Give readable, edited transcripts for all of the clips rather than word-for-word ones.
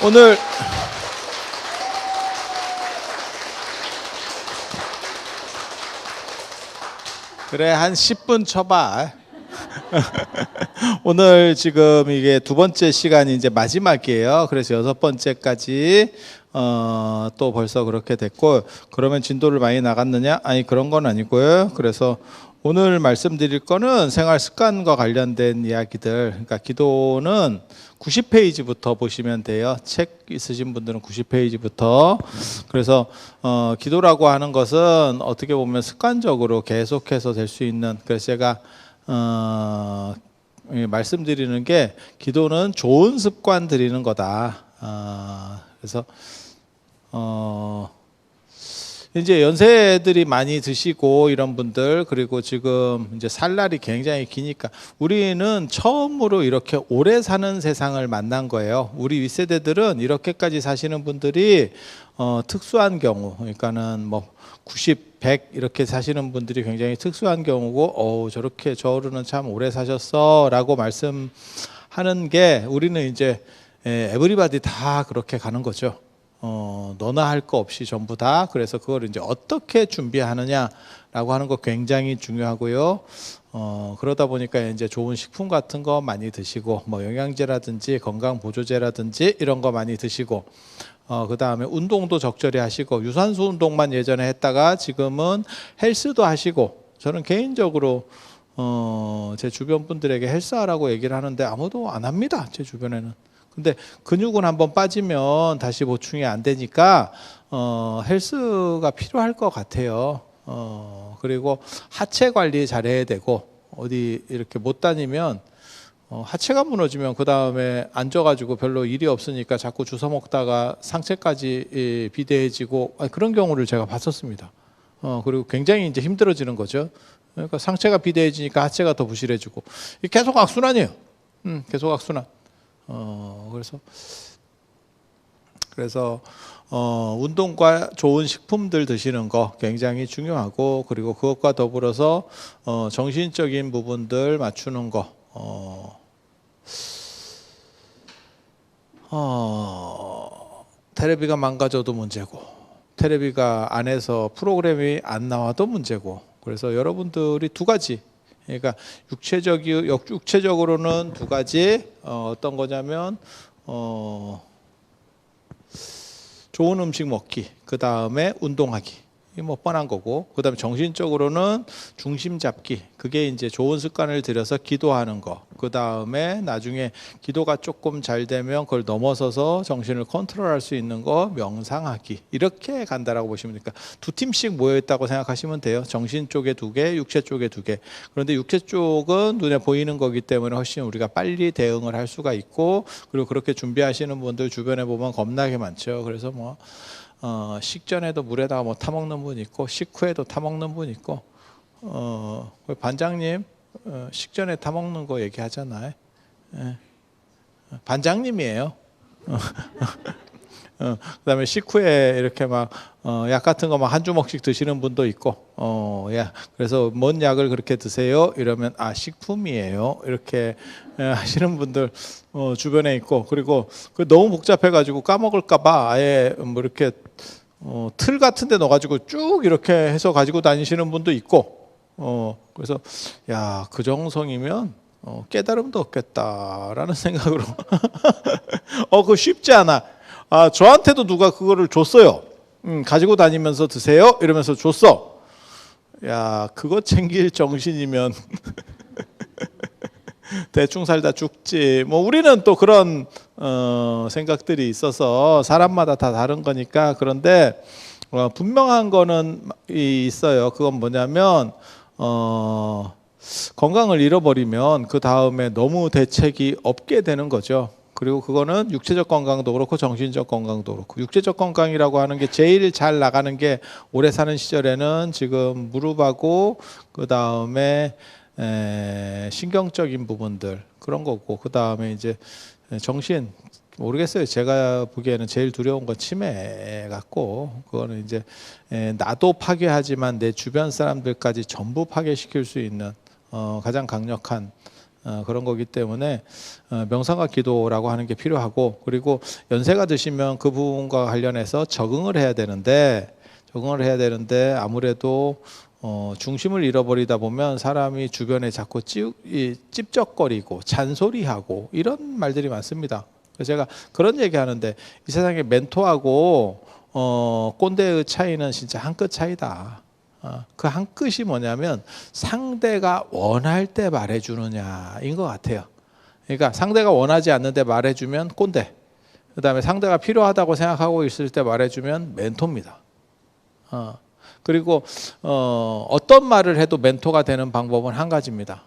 오늘 그래 한 10분 쳐봐. 오늘 지금 이게 두 번째 시간이 이제 마지막이에요. 그래서 여섯 번째까지 또 벌써 그렇게 됐고, 그러면 진도를 많이 나갔느냐? 아니, 그런 건 아니고요. 그래서 오늘 말씀드릴 거는 생활 습관과 관련된 이야기들. 그러니까 기도는 90페이지부터 보시면 돼요. 책 있으신 분들은 90페이지부터. 그래서 기도라고 하는 것은 어떻게 보면 습관적으로 계속해서 될 수 있는, 그래서 제가 말씀드리는 게 기도는 좋은 습관 들이는 거다. 그래서 이제 연세들이 많이 드시고 이런 분들, 그리고 지금 이제 살 날이 굉장히 기니까 우리는 처음으로 이렇게 오래 사는 세상을 만난 거예요. 우리 윗세대들은 이렇게까지 사시는 분들이 특수한 경우, 그러니까는 뭐 90, 100 이렇게 사시는 분들이 굉장히 특수한 경우고, 저렇게 저 어른은 참 오래 사셨어 라고 말씀하는 게, 우리는 이제 에브리바디 다 그렇게 가는 거죠. 너나 할 거 없이 전부 다. 그래서 그걸 이제 어떻게 준비하느냐라고 하는 거 굉장히 중요하고요. 그러다 보니까 이제 좋은 식품 같은 거 많이 드시고, 뭐 영양제라든지 건강 보조제라든지 이런 거 많이 드시고, 그 다음에 운동도 적절히 하시고, 유산소 운동만 예전에 했다가 지금은 헬스도 하시고. 저는 개인적으로 제 주변 분들에게 헬스하라고 얘기를 하는데 아무도 안 합니다, 제 주변에는. 근데 근육은 한번 빠지면 다시 보충이 안 되니까 헬스가 필요할 것 같아요. 그리고 하체 관리 잘해야 되고, 어디 이렇게 못 다니면 하체가 무너지면 그 다음에 앉아가지고 별로 일이 없으니까 자꾸 주워 먹다가 상체까지 비대해지고, 그런 경우를 제가 봤었습니다. 그리고 굉장히 이제 힘들어지는 거죠. 그러니까 상체가 비대해지니까 하체가 더 부실해지고, 계속 악순환이에요. 계속 악순환. 그래서 운동과 좋은 식품들 드시는 거 굉장히 중요하고, 그리고 그것과 더불어서 정신적인 부분들 맞추는 거. 텔레비가 망가져도 문제고, 텔레비가 안에서 프로그램이 안 나와도 문제고. 그래서 여러분들이 두 가지, 그러니까 육체적으로는 두 가지, 어떤 거냐면 좋은 음식 먹기, 그 다음에 운동하기, 이 뭐 뻔한 거고, 그 다음에 정신적으로는 중심 잡기, 그게 이제 좋은 습관을 들여서 기도하는 거, 그 다음에 나중에 기도가 조금 잘 되면 그걸 넘어서서 정신을 컨트롤할 수 있는 거, 명상하기, 이렇게 간다라고 보시면 되니까 두 팀씩 모여 있다고 생각하시면 돼요. 정신 쪽에 두 개, 육체 쪽에 두 개. 그런데 육체 쪽은 눈에 보이는 거기 때문에 훨씬 우리가 빨리 대응을 할 수가 있고, 그리고 그렇게 준비하시는 분들 주변에 보면 겁나게 많죠. 그래서 뭐 식전에도 물에다가 뭐 타먹는 분 있고, 식후에도 타먹는 분 있고, 반장님 식전에 타먹는 거 얘기하잖아요. 반장님이에요. 그다음에 식후에 이렇게 막 약 같은 거 막 한 주먹씩 드시는 분도 있고, 그래서 뭔 약을 그렇게 드세요? 이러면 식품이에요. 이렇게 하시는 분들 주변에 있고, 그리고 그 너무 복잡해가지고 까먹을까봐 아예 뭐 이렇게 틀 같은데 넣어가지고 쭉 이렇게 해서 가지고 다니시는 분도 있고, 그래서 그 정성이면 깨달음도 없겠다라는 생각으로 그거 쉽지 않아. 저한테도 누가 그거를 줬어요. 가지고 다니면서 드세요 이러면서 줬어. 그거 챙길 정신이면 대충 살다 죽지. 뭐 우리는 또 그런 생각들이 있어서 사람마다 다 다른 거니까. 그런데 분명한 거는 있어요. 그건 뭐냐면 건강을 잃어버리면 그 다음에 너무 대책이 없게 되는 거죠. 그리고 그거는 육체적 건강도 그렇고 정신적 건강도 그렇고. 육체적 건강이라고 하는 게 제일 잘 나가는 게, 오래 사는 시절에는 지금 무릎하고 그 다음에 신경적인 부분들, 그런 거고, 그 다음에 이제 정신, 모르겠어요. 제가 보기에는 제일 두려운 건 치매 같고, 그거는 이제 나도 파괴하지만 내 주변 사람들까지 전부 파괴시킬 수 있는 가장 강력한 그런 거기 때문에 명상과 기도라고 하는 게 필요하고, 그리고 연세가 드시면 그 부분과 관련해서 적응을 해야 되는데 아무래도 중심을 잃어버리다 보면 사람이 주변에 자꾸 찝쩍거리고 잔소리하고 이런 말들이 많습니다. 그래서 제가 그런 얘기하는데, 이 세상에 멘토하고 꼰대의 차이는 진짜 한 끗 차이다. 그 한 끗이 뭐냐면 상대가 원할 때 말해주느냐인 것 같아요. 그러니까 상대가 원하지 않는데 말해주면 꼰대, 그 다음에 상대가 필요하다고 생각하고 있을 때 말해주면 멘토입니다. 그리고 어떤 말을 해도 멘토가 되는 방법은 한 가지입니다.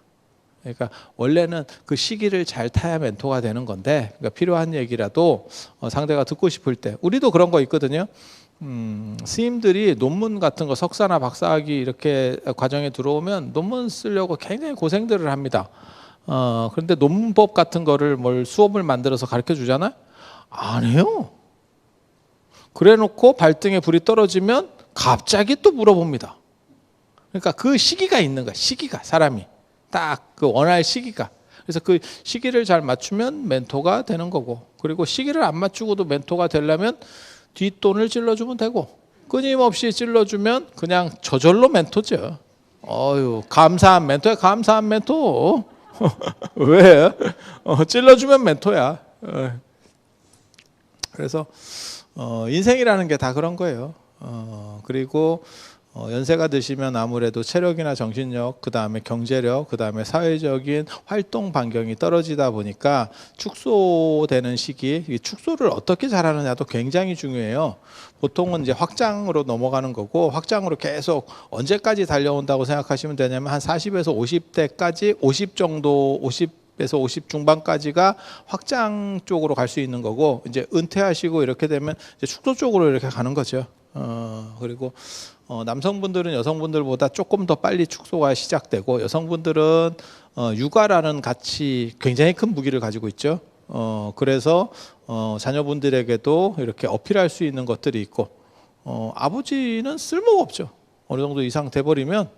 그러니까 원래는 그 시기를 잘 타야 멘토가 되는 건데, 그러니까 필요한 얘기라도 상대가 듣고 싶을 때, 우리도 그런 거 있거든요. 스님들이 논문 같은 거 석사나 박사학위 이렇게 과정에 들어오면 논문 쓰려고 굉장히 고생들을 합니다. 그런데 논문법 같은 거를 수업을 만들어서 가르쳐 주잖아요? 안 해요. 그래 놓고 발등에 불이 떨어지면 갑자기 또 물어봅니다. 그러니까 그 시기가 있는 거야. 시기가, 사람이 딱 그 원할 시기가. 그래서 그 시기를 잘 맞추면 멘토가 되는 거고, 그리고 시기를 안 맞추고도 멘토가 되려면 뒷돈을 찔러주면 되고, 끊임없이 찔러주면 그냥 저절로 멘토죠. 감사한 멘토야, 감사한 멘토. 왜? 찔러주면 멘토야. 그래서 인생이라는 게 다 그런 거예요. 그리고 연세가 드시면 아무래도 체력이나 정신력, 그 다음에 경제력, 그 다음에 사회적인 활동 반경이 떨어지다 보니까 축소되는 시기, 이 축소를 어떻게 잘하느냐도 굉장히 중요해요. 보통은 이제 확장으로 넘어가는 거고, 확장으로 계속 언제까지 달려온다고 생각하시면 되냐면 한 40에서 50대까지 50 정도, 50에서 50 중반까지가 확장 쪽으로 갈 수 있는 거고, 이제 은퇴하시고 이렇게 되면 이제 축소 쪽으로 이렇게 가는 거죠. 그리고 남성분들은 여성분들보다 조금 더 빨리 축소가 시작되고, 여성분들은 육아라는 가치, 굉장히 큰 무기를 가지고 있죠. 그래서 자녀분들에게도 이렇게 어필할 수 있는 것들이 있고, 아버지는 쓸모가 없죠. 어느 정도 이상 돼버리면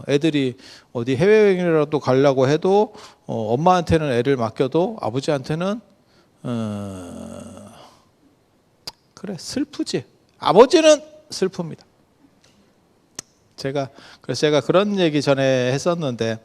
애들이 어디 해외여행이라도 가려고 해도 엄마한테는 애를 맡겨도 아버지한테는 그래, 슬프지. 아버지는 슬픕니다. 그래서 제가 그런 얘기 전에 했었는데,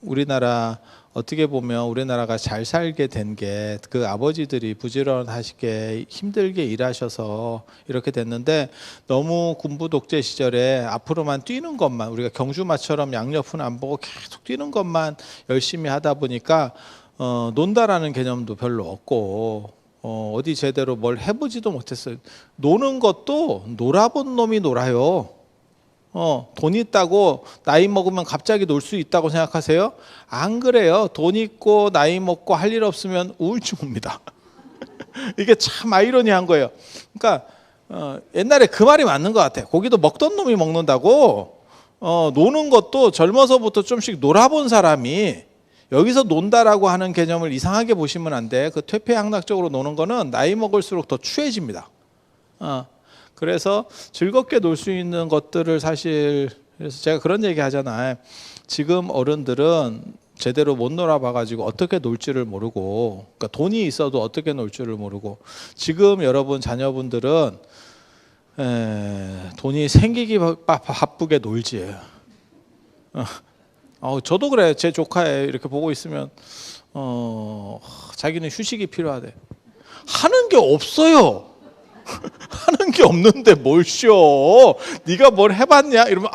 우리나라 어떻게 보면 우리나라가 잘 살게 된 게 그 아버지들이 부지런하시게 힘들게 일하셔서 이렇게 됐는데, 너무 군부 독재 시절에 앞으로만 뛰는 것만, 우리가 경주마처럼 양옆은 안 보고 계속 뛰는 것만 열심히 하다 보니까 논다라는 개념도 별로 없고, 어디 제대로 뭘 해보지도 못했어요. 노는 것도 놀아본 놈이 놀아요. 돈 있다고 나이 먹으면 갑자기 놀 수 있다고 생각하세요? 안 그래요. 돈 있고 나이 먹고 할 일 없으면 우울증 옵니다. 이게 참 아이러니한 거예요. 그러니까 옛날에 그 말이 맞는 것 같아요. 고기도 먹던 놈이 먹는다고. 노는 것도 젊어서부터 좀씩 놀아본 사람이, 여기서 논다라고 하는 개념을 이상하게 보시면 안 돼. 그 퇴폐항락적으로 노는 거는 나이 먹을수록 더 추해집니다. 그래서 즐겁게 놀 수 있는 것들을 사실, 그래서 제가 그런 얘기 하잖아요. 지금 어른들은 제대로 못 놀아봐가지고 어떻게 놀지를 모르고, 그러니까 돈이 있어도 어떻게 놀 줄을 모르고, 지금 여러분 자녀분들은 돈이 생기기 바쁘게 놀지. 저도 그래. 제 조카애 이렇게 보고 있으면 자기는 휴식이 필요하대. 하는 게 없어요. 하는 게 없는데 뭘 쉬어? 네가 뭘 해봤냐? 이러면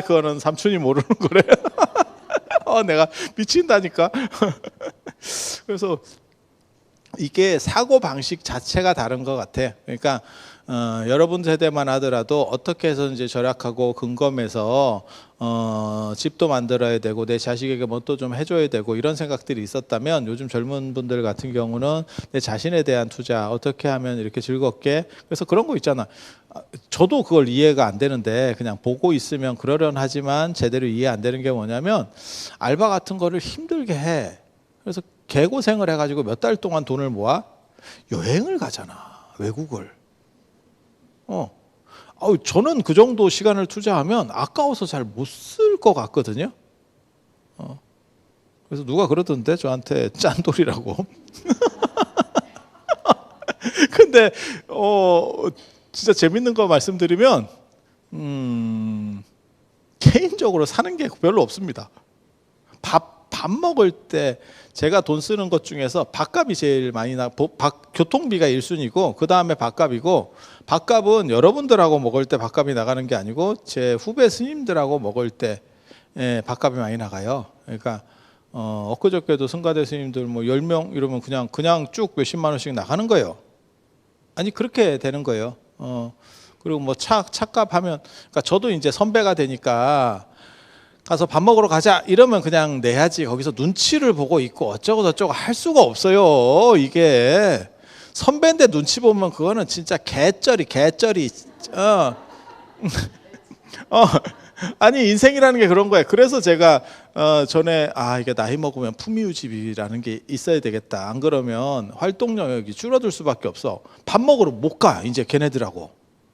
그거는 삼촌이 모르는 거래. 내가 미친다니까. 그래서 이게 사고 방식 자체가 다른 것 같아. 그러니까 여러분 세대만 하더라도 어떻게 해서 이제 절약하고 근검해서 집도 만들어야 되고 내 자식에게 뭣도 좀 해줘야 되고 이런 생각들이 있었다면, 요즘 젊은 분들 같은 경우는 내 자신에 대한 투자, 어떻게 하면 이렇게 즐겁게, 그래서 그런 거 있잖아. 저도 그걸 이해가 안 되는데 그냥 보고 있으면 그러려하지만 제대로 이해 안 되는 게 뭐냐면, 알바 같은 거를 힘들게 해. 그래서 개고생을 해가지고 몇 달 동안 돈을 모아 여행을 가잖아, 외국을. 저는 그 정도 시간을 투자하면 아까워서 잘 못 쓸 것 같거든요. 그래서 누가 그러던데 저한테 짠돌이라고. 근데 진짜 재밌는 거 말씀드리면 개인적으로 사는 게 별로 없습니다. 밥 먹을 때 제가 돈 쓰는 것 중에서 밥값이 제일 많이 교통비가 1순위고 그 다음에 밥값이고, 밥값은 여러분들하고 먹을 때 밥값이 나가는 게 아니고 제 후배 스님들하고 먹을 때 밥값이 많이 나가요. 그러니까 엊그저께도 승가대 스님들 뭐 10명 이러면 그냥 쭉 몇십만 원씩 나가는 거예요. 아니 그렇게 되는 거예요. 그리고 뭐 차값 하면, 그러니까 저도 이제 선배가 되니까 가서 밥 먹으러 가자 이러면 그냥 내야지, 거기서 눈치를 보고 있고 어쩌고 저쩌고 할 수가 없어요. 이게 선배인데 눈치 보면 그거는 진짜 개쩌리. 아니 인생이라는 게 그런 거예요. 그래서 제가 전에 이게 나이 먹으면 품위유지비라는 게 있어야 되겠다. 안 그러면 활동 영역이 줄어들 수밖에 없어. 밥 먹으러 못 가 이제 걔네들하고.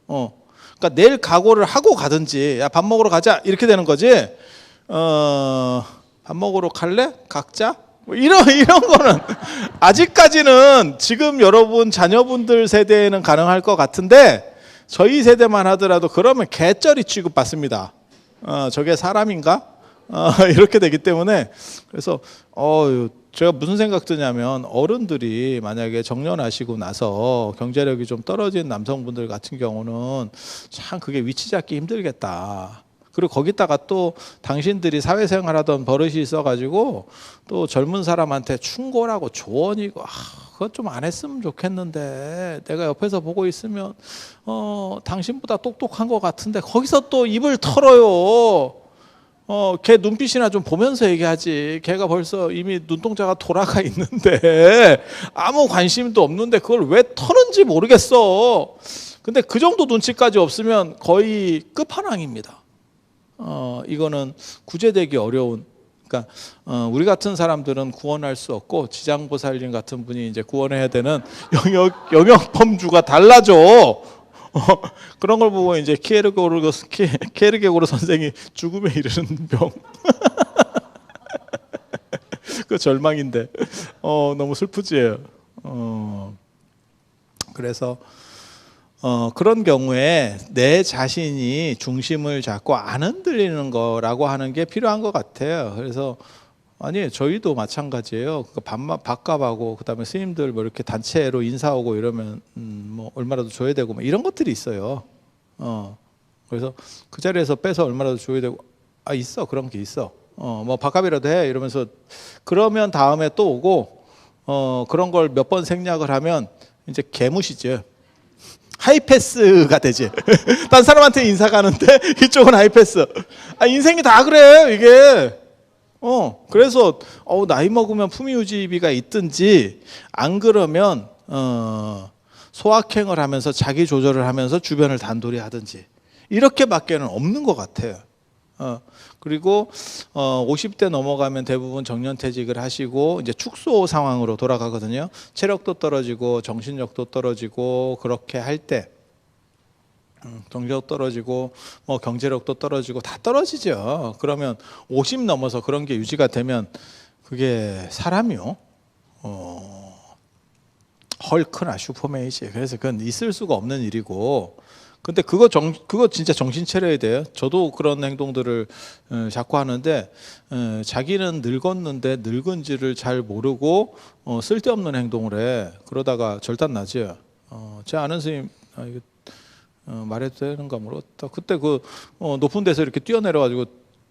그러니까 내일 각오를 하고 가든지, 야 밥 먹으러 가자 이렇게 되는 거지. 밥 먹으러 갈래? 각자? 뭐 이런 거는 아직까지는 지금 여러분 자녀분들 세대에는 가능할 것 같은데, 저희 세대만 하더라도 그러면 개쩌리 취급받습니다. 저게 사람인가? 이렇게 되기 때문에. 그래서 제가 무슨 생각 드냐면, 어른들이 만약에 정년하시고 나서 경제력이 좀 떨어진 남성분들 같은 경우는 참 그게 위치 잡기 힘들겠다. 그리고 거기다가 또 당신들이 사회생활하던 버릇이 있어가지고 또 젊은 사람한테 충고라고 조언이고, 그것 좀 안 했으면 좋겠는데, 내가 옆에서 보고 있으면 당신보다 똑똑한 것 같은데 거기서 또 입을 털어요. 걔 눈빛이나 좀 보면서 얘기하지. 걔가 벌써 이미 눈동자가 돌아가 있는데 아무 관심도 없는데 그걸 왜 터는지 모르겠어. 근데 그 정도 눈치까지 없으면 거의 끝판왕입니다. 이거는 구제되기 어려운, 그러니까 우리 같은 사람들은 구원할 수 없고 지장보살님 같은 분이 이제 구원해야 되는 영역 범주가 달라져. 그런 걸 보고 이제 키에르게고르 선생이 죽음에 이르는 병. 그 절망인데 너무 슬프지. 그래서 그런 경우에 내 자신이 중심을 잡고 안 흔들리는 거라고 하는 게 필요한 것 같아요. 그래서 저희도 마찬가지예요. 밥값하고 그다음에 스님들 뭐 이렇게 단체로 인사 오고 이러면 뭐 얼마라도 줘야 되고 뭐 이런 것들이 있어요. 그래서 그 자리에서 빼서 얼마라도 줘야 되고, 있어, 그런 게 있어. 뭐 밥값이라도 해 이러면서, 그러면 다음에 또 오고, 그런 걸 몇 번 생략을 하면 이제 개무시죠. 하이패스가 되지. 딴 사람한테 인사 가는데 이쪽은 하이패스. 인생이 다 그래 이게. 그래서 나이 먹으면 품위유지비가 있든지, 안 그러면 소확행을 하면서 자기 조절을 하면서 주변을 단돌이 하든지, 이렇게밖에는 없는 것 같아요. 그리고 50대 넘어가면 대부분 정년퇴직을 하시고 이제 축소 상황으로 돌아가거든요. 체력도 떨어지고 정신력도 떨어지고, 그렇게 할 때 정신력 떨어지고 뭐 경제력도 떨어지고 다 떨어지죠. 그러면 50 넘어서 그런 게 유지가 되면 그게 사람이요? 헐크나 슈퍼맨이지. 그래서 그건 있을 수가 없는 일이고, 근데 그거 진짜 정신 차려야 돼요. 저도 그런 행동들을 자꾸 하는데, 자기는 늙었는데 늙은지를 잘 모르고 쓸데없는 행동을 해. 그러다가 절단 나죠. 제 아는 스님, 이거 말해도 되는가 모르겠다. 그때 그 높은 데서 이렇게 뛰어내려가지고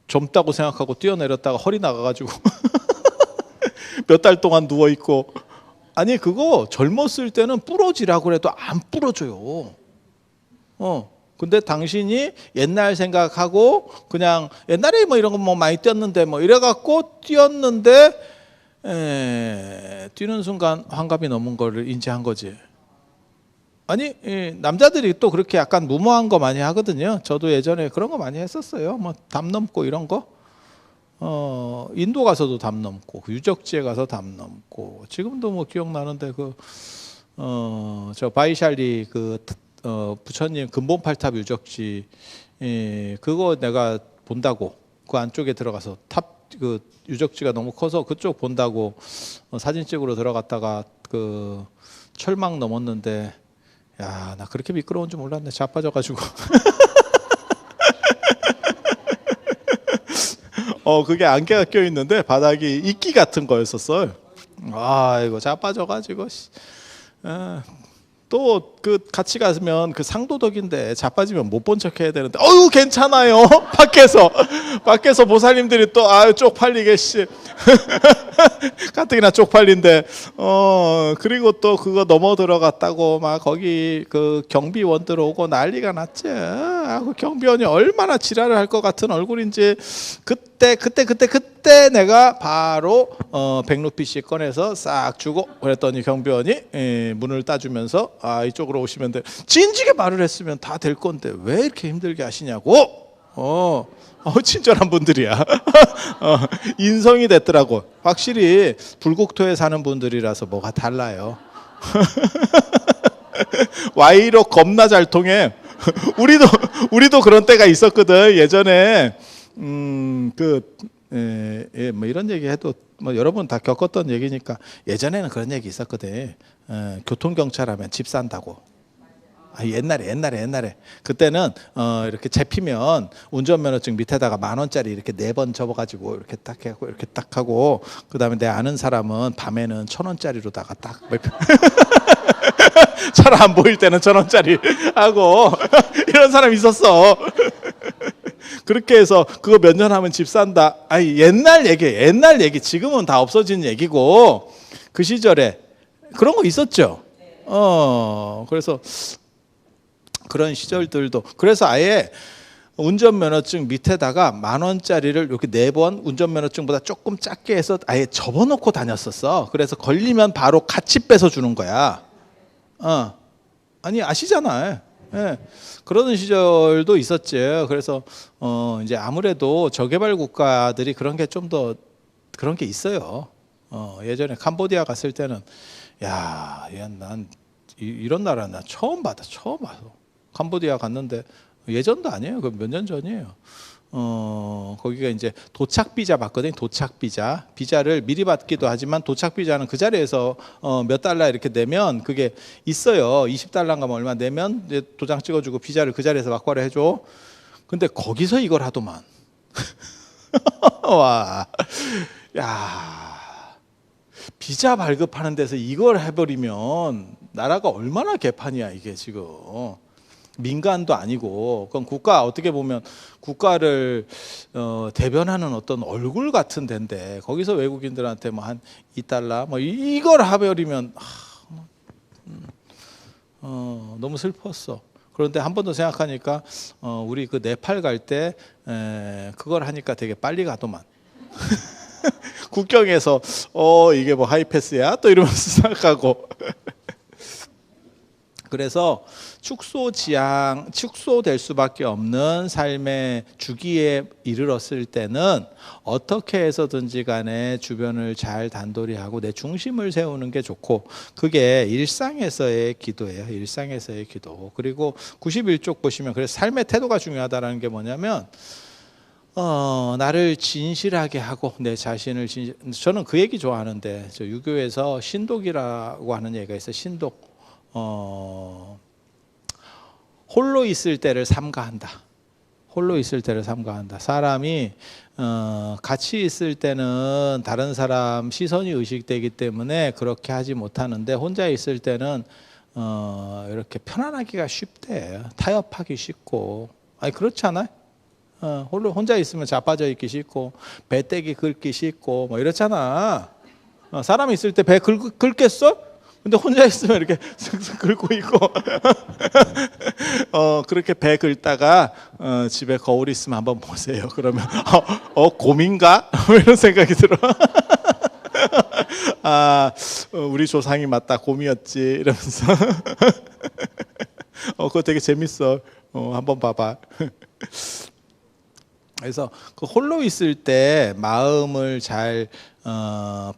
젊다고 생각하고 뛰어내렸다가 허리 나가가지고 몇 달 동안 누워 있고. 그거 젊었을 때는 부러지라고 해도 안 부러져요. 근데 당신이 옛날 생각하고 그냥 옛날에 뭐 이런 거 뭐 많이 뛰었는데 뭐 이래갖고 뛰었는데, 뛰는 순간 환갑이 넘은 거를 인지한 거지. 남자들이 또 그렇게 약간 무모한 거 많이 하거든요. 저도 예전에 그런 거 많이 했었어요. 뭐 담 넘고 이런 거. 인도 가서도 담 넘고, 유적지에 가서 담 넘고, 지금도 뭐 기억나는데 저 바이샬리 부처님 근본팔탑 유적지, 그거 내가 본다고 그 안쪽에 들어가서 탑 그 유적지가 너무 커서 그쪽 본다고 사진 찍으러 들어갔다가 그 철망 넘었는데, 야, 나 그렇게 미끄러운 줄 몰랐네. 자빠져가지고. 그게 안개가 껴 있는데 바닥이 이끼 같은 거였었어요. 아, 이거 자빠져가지고. 또 그 같이 가면 그 상도덕인데 자빠지면 못 본 척 해야 되는데, 어유 괜찮아요. 밖에서 보살님들이 또 아유 쪽팔리게 씨 가뜩이나 쪽팔린데, 그리고 또 그거 넘어 들어갔다고 막 거기 그 경비원들 오고 난리가 났지. 그 경비원이 얼마나 지랄을 할 것 같은 얼굴인지. 그때 내가 바로 100루피씩 꺼내서 싹 주고 그랬더니 경비원이 문을 따주면서 이쪽으로 오시면 돼. 진지게 말을 했으면 다 될 건데 왜 이렇게 힘들게 하시냐고. 친절한 분들이야. 인성이 됐더라고. 확실히 불국토에 사는 분들이라서 뭐가 달라요. 와이로 겁나 잘 통해. 우리도 그런 때가 있었거든. 예전에 뭐 이런 얘기 해도 뭐 여러분 다 겪었던 얘기니까. 예전에는 그런 얘기 있었거든. 교통경찰하면 집 산다고. 옛날에 그때는 이렇게 잡히면 운전면허증 밑에다가 10,000원짜리 이렇게 4번 접어가지고 이렇게 딱 하고 그다음에 내 아는 사람은 밤에는 1,000원짜리로다가 딱 잘 안 보일 때는 1,000원짜리 하고 이런 사람 있었어. 그렇게 해서 그거 몇 년 하면 집 산다. 옛날 얘기. 지금은 다 없어진 얘기고 그 시절에 그런 거 있었죠. 그래서 그런 시절들도. 그래서 아예 운전면허증 밑에다가 10,000원짜리를 이렇게 4번 운전면허증보다 조금 작게 해서 아예 접어놓고 다녔었어. 그래서 걸리면 바로 같이 빼서 주는 거야. 아니 아시잖아요. 예. 그러는 시절도 있었지. 그래서 이제 아무래도 저개발 국가들이 그런 게 좀 더 그런 게 있어요. 예전에 캄보디아 갔을 때는 난 이런 나라 나 처음 봐서. 캄보디아 갔는데 예전도 아니에요. 그 몇 년 전이에요. 거기가 이제 도착 비자 받거든요. 도착 비자. 비자를 미리 받기도 하지만 도착 비자는 그 자리에서 몇 달러 이렇게 내면 그게 있어요. 20달러인가 뭐 얼마 내면 이제 도장 찍어주고 비자를 그 자리에서 막바로 해줘. 근데 거기서 이걸 하더만. 와, 야, 비자 발급하는 데서 이걸 해버리면 나라가 얼마나 개판이야 이게 지금. 민간도 아니고 그건 국가, 어떻게 보면 국가를 대변하는 어떤 얼굴 같은 데인데 거기서 외국인들한테 뭐 한 2달러 뭐 이걸 해버리면 너무 슬펐어. 그런데 한 번 더 생각하니까 우리 그 네팔 갈 때 그걸 하니까 되게 빨리 가더만. 국경에서 이게 뭐 하이패스야 또 이러면서 생각하고. 그래서 축소될 수밖에 없는 삶의 주기에 이르렀을 때는 어떻게 해서든지 간에 주변을 잘 단돌이 하고 내 중심을 세우는 게 좋고, 그게 일상에서의 기도예요. 일상에서의 기도. 그리고 91쪽 보시면 그래서 삶의 태도가 중요하다는 게 뭐냐면 나를 진실하게 하고 내 자신을 저는 그 얘기 좋아하는데, 저 유교에서 신독이라고 하는 얘기가 있어요. 신독. 홀로 있을 때를 삼가한다. 홀로 있을 때를 삼가한다. 사람이 같이 있을 때는 다른 사람 시선이 의식되기 때문에 그렇게 하지 못하는데, 혼자 있을 때는 이렇게 편안하기가 쉽대. 타협하기 쉽고. 아니 그렇지 않아요? 혼자 있으면 자빠져 있기 쉽고 배때기 긁기 쉽고 뭐 이렇잖아. 사람이 있을 때 배 긁겠어? 근데 혼자 있으면 이렇게 슥슥 긁고 있고 그렇게 배 긁다가 집에 거울 있으면 한번 보세요. 그러면 곰인가? 이런 생각이 들어. 우리 조상이 맞다, 곰이었지 이러면서. 그거 되게 재밌어. 한번 봐봐. 그래서 그 홀로 있을 때 마음을 잘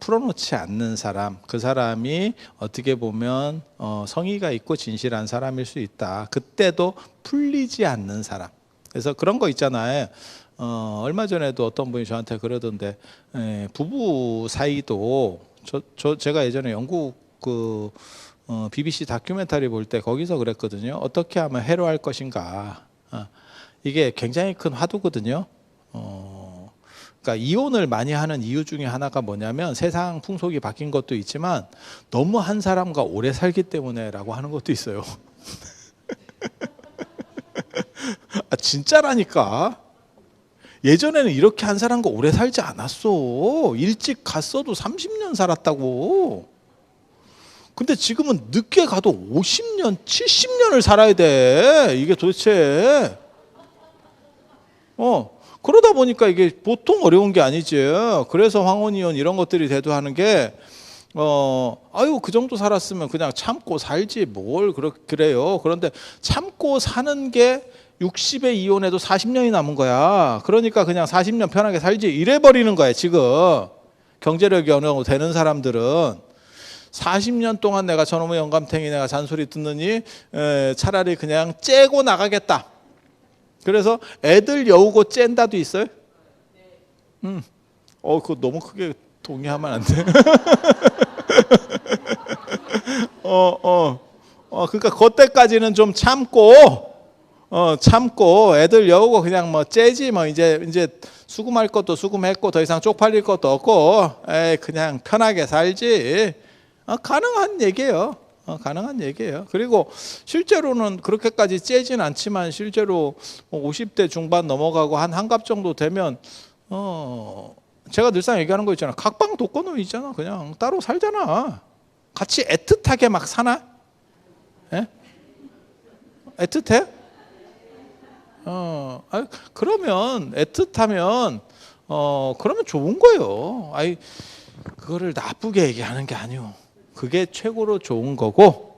풀어놓지 않는 사람, 그 사람이 어떻게 보면 성의가 있고 진실한 사람일 수 있다. 그때도 풀리지 않는 사람. 그래서 그런 거 있잖아요. 얼마 전에도 어떤 분이 저한테 그러던데, 부부 사이도 제가 예전에 영국 BBC 다큐멘터리 볼 때 거기서 그랬거든요. 어떻게 하면 해로할 것인가. 이게 굉장히 큰 화두거든요. 그러니까 이혼을 많이 하는 이유 중에 하나가 뭐냐면 세상 풍속이 바뀐 것도 있지만 너무 한 사람과 오래 살기 때문에라고 하는 것도 있어요. 진짜라니까. 예전에는 이렇게 한 사람과 오래 살지 않았어. 일찍 갔어도 30년 살았다고. 근데 지금은 늦게 가도 50년, 70년을 살아야 돼. 이게 도대체. 그러다 보니까 이게 보통 어려운 게 아니지. 그래서 황혼이혼 이런 것들이 대두하는 게, 아유, 그 정도 살았으면 그냥 참고 살지 뭘 그래요. 그런데 참고 사는 게 60에 이혼해도 40년이 남은 거야. 그러니까 그냥 40년 편하게 살지 이래 버리는 거야, 지금. 경제력이 어느 정도 되는 사람들은. 40년 동안 내가 저놈의 영감탱이 내가 잔소리 듣느니 차라리 그냥 째고 나가겠다. 그래서 애들 여우고 쨘다도 있어요? 그거 너무 크게 동의하면 안 돼. 그러니까 그때까지는 좀 참고 애들 여우고 그냥 뭐 째지 뭐 이제 수금할 것도 수금했고 더 이상 쪽팔릴 것도 없고 그냥 편하게 살지. 가능한 얘기예요. 가능한 얘기예요. 그리고 실제로는 그렇게까지 째진 않지만 실제로 50대 중반 넘어가고 한 한갑 정도 되면 제가 늘상 얘기하는 거 있잖아. 각방 독거노인 있잖아. 그냥 따로 살잖아. 같이 애틋하게 막 사나? 예? 애틋해? 그러면 애틋하면 그러면 좋은 거예요. 그거를 나쁘게 얘기하는 게 아니오. 그게 최고로 좋은 거고,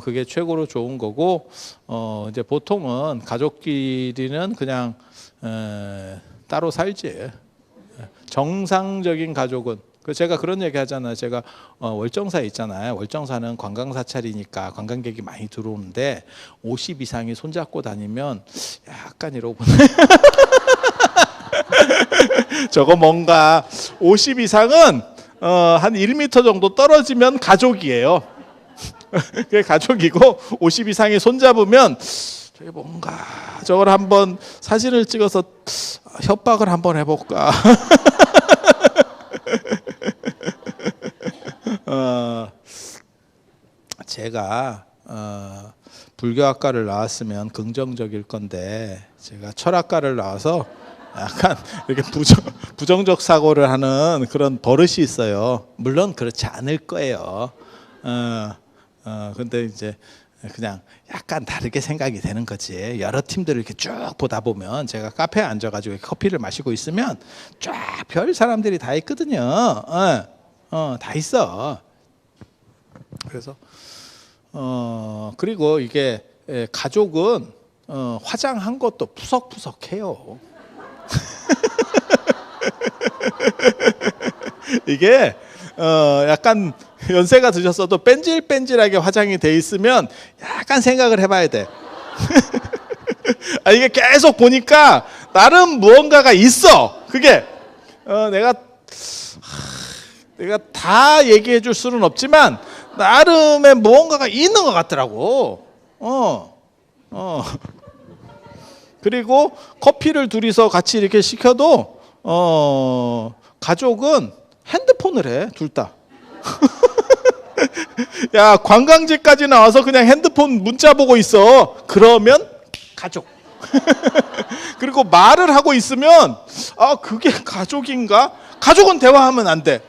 그게 최고로 좋은 거고, 이제 보통은 가족끼리는 그냥 따로 살지. 정상적인 가족은 제가 그런 얘기 하잖아요. 제가 월정사 있잖아요. 월정사는 관광 사찰이니까 관광객이 많이 들어오는데 50 이상이 손잡고 다니면 약간 이러고 저거 뭔가 50 이상은 한 1m 정도 떨어지면 가족이에요. 그게 가족이고 50 이상이 손잡으면 저게 뭔가 저걸 한번 사진을 찍어서 협박을 한번 해볼까. 제가 불교학과를 나왔으면 긍정적일 건데 제가 철학과를 나와서 약간 이렇게 부정적 사고를 하는 그런 버릇이 있어요. 물론 그렇지 않을 거예요. 근데 이제 그냥 약간 다르게 생각이 되는 거지. 여러 팀들을 이렇게 쭉 보다 보면 제가 카페에 앉아가지고 커피를 마시고 있으면 쫙 별 사람들이 다 있거든요. 다 있어. 그래서 그리고 이게 가족은 화장한 것도 푸석푸석해요. 이게 약간 연세가 드셨어도 뺀질뺀질하게 화장이 돼 있으면 약간 생각을 해봐야 돼. 이게 계속 보니까 나름 무언가가 있어. 그게 내가 다 얘기해 줄 수는 없지만 나름의 무언가가 있는 것 같더라고. 그리고 커피를 둘이서 같이 이렇게 시켜도 가족은 핸드폰을 해, 둘 다. 야, 관광지까지 나와서 그냥 핸드폰 문자 보고 있어. 그러면 가족. 그리고 말을 하고 있으면 그게 가족인가? 가족은 대화하면 안 돼.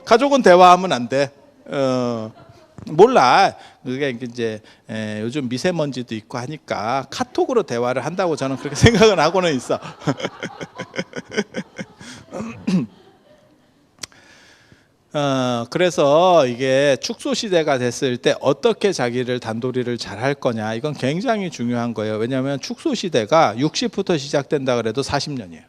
가족은 대화하면 안 돼. 몰라. 그게 이제 요즘 미세먼지도 있고 하니까 카톡으로 대화를 한다고 저는 그렇게 생각을 하고는 있어. 그래서 이게 축소 시대가 됐을 때 어떻게 자기를 단도리를 잘 할 거냐, 이건 굉장히 중요한 거예요. 왜냐하면 축소 시대가 60부터 시작된다 그래도 40년이에요.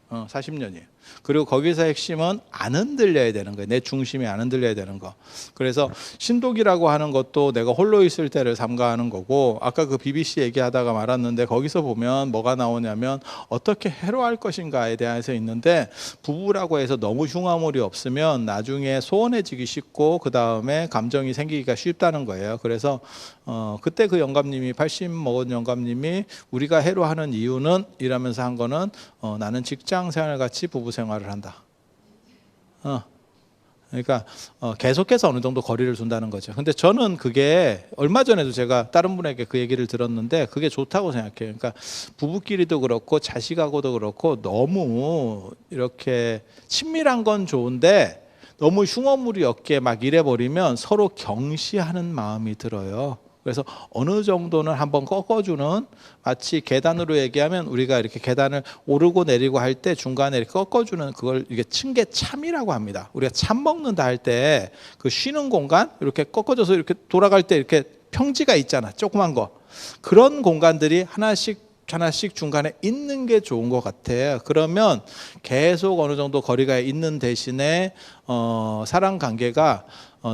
40년이에요. 그리고 거기서 핵심은 안 흔들려야 되는 거예요. 내 중심이 안 흔들려야 되는 거. 그래서 신독이라고 하는 것도 내가 홀로 있을 때를 삼가하는 거고, 아까 그 BBC 얘기하다가 말았는데 거기서 보면 뭐가 나오냐면 어떻게 해로할 것인가에 대해서 있는데, 부부라고 해서 너무 흉화물이 없으면 나중에 소원해지기 쉽고 그 다음에 감정이 생기기가 쉽다는 거예요. 그래서 그때 그 영감님이 80 먹은 영감님이 우리가 해로하는 이유는 이러면서 한 거는 나는 직장 생활 같이 부부 생활을 한다. 그러니까 계속해서 어느 정도 거리를 둔다는 거죠. 근데 저는 그게 얼마 전에도 제가 다른 분에게 그 얘기를 들었는데 그게 좋다고 생각해요. 그러니까 부부끼리도 그렇고 자식하고도 그렇고 너무 이렇게 친밀한 건 좋은데 너무 흉어물이 없게 막 이래버리면 서로 경시하는 마음이 들어요. 그래서 어느 정도는 한번 꺾어주는, 마치 계단으로 얘기하면 우리가 이렇게 계단을 오르고 내리고 할 때 중간에 이렇게 꺾어주는, 그걸 이게 층계참이라고 합니다. 우리가 참 먹는다 할 때 그 쉬는 공간 이렇게 꺾어져서 이렇게 돌아갈 때 이렇게 평지가 있잖아, 조그만 거. 그런 공간들이 하나씩 중간에 있는 게 좋은 것 같아요. 그러면 계속 어느 정도 거리가 있는 대신에 사람 관계가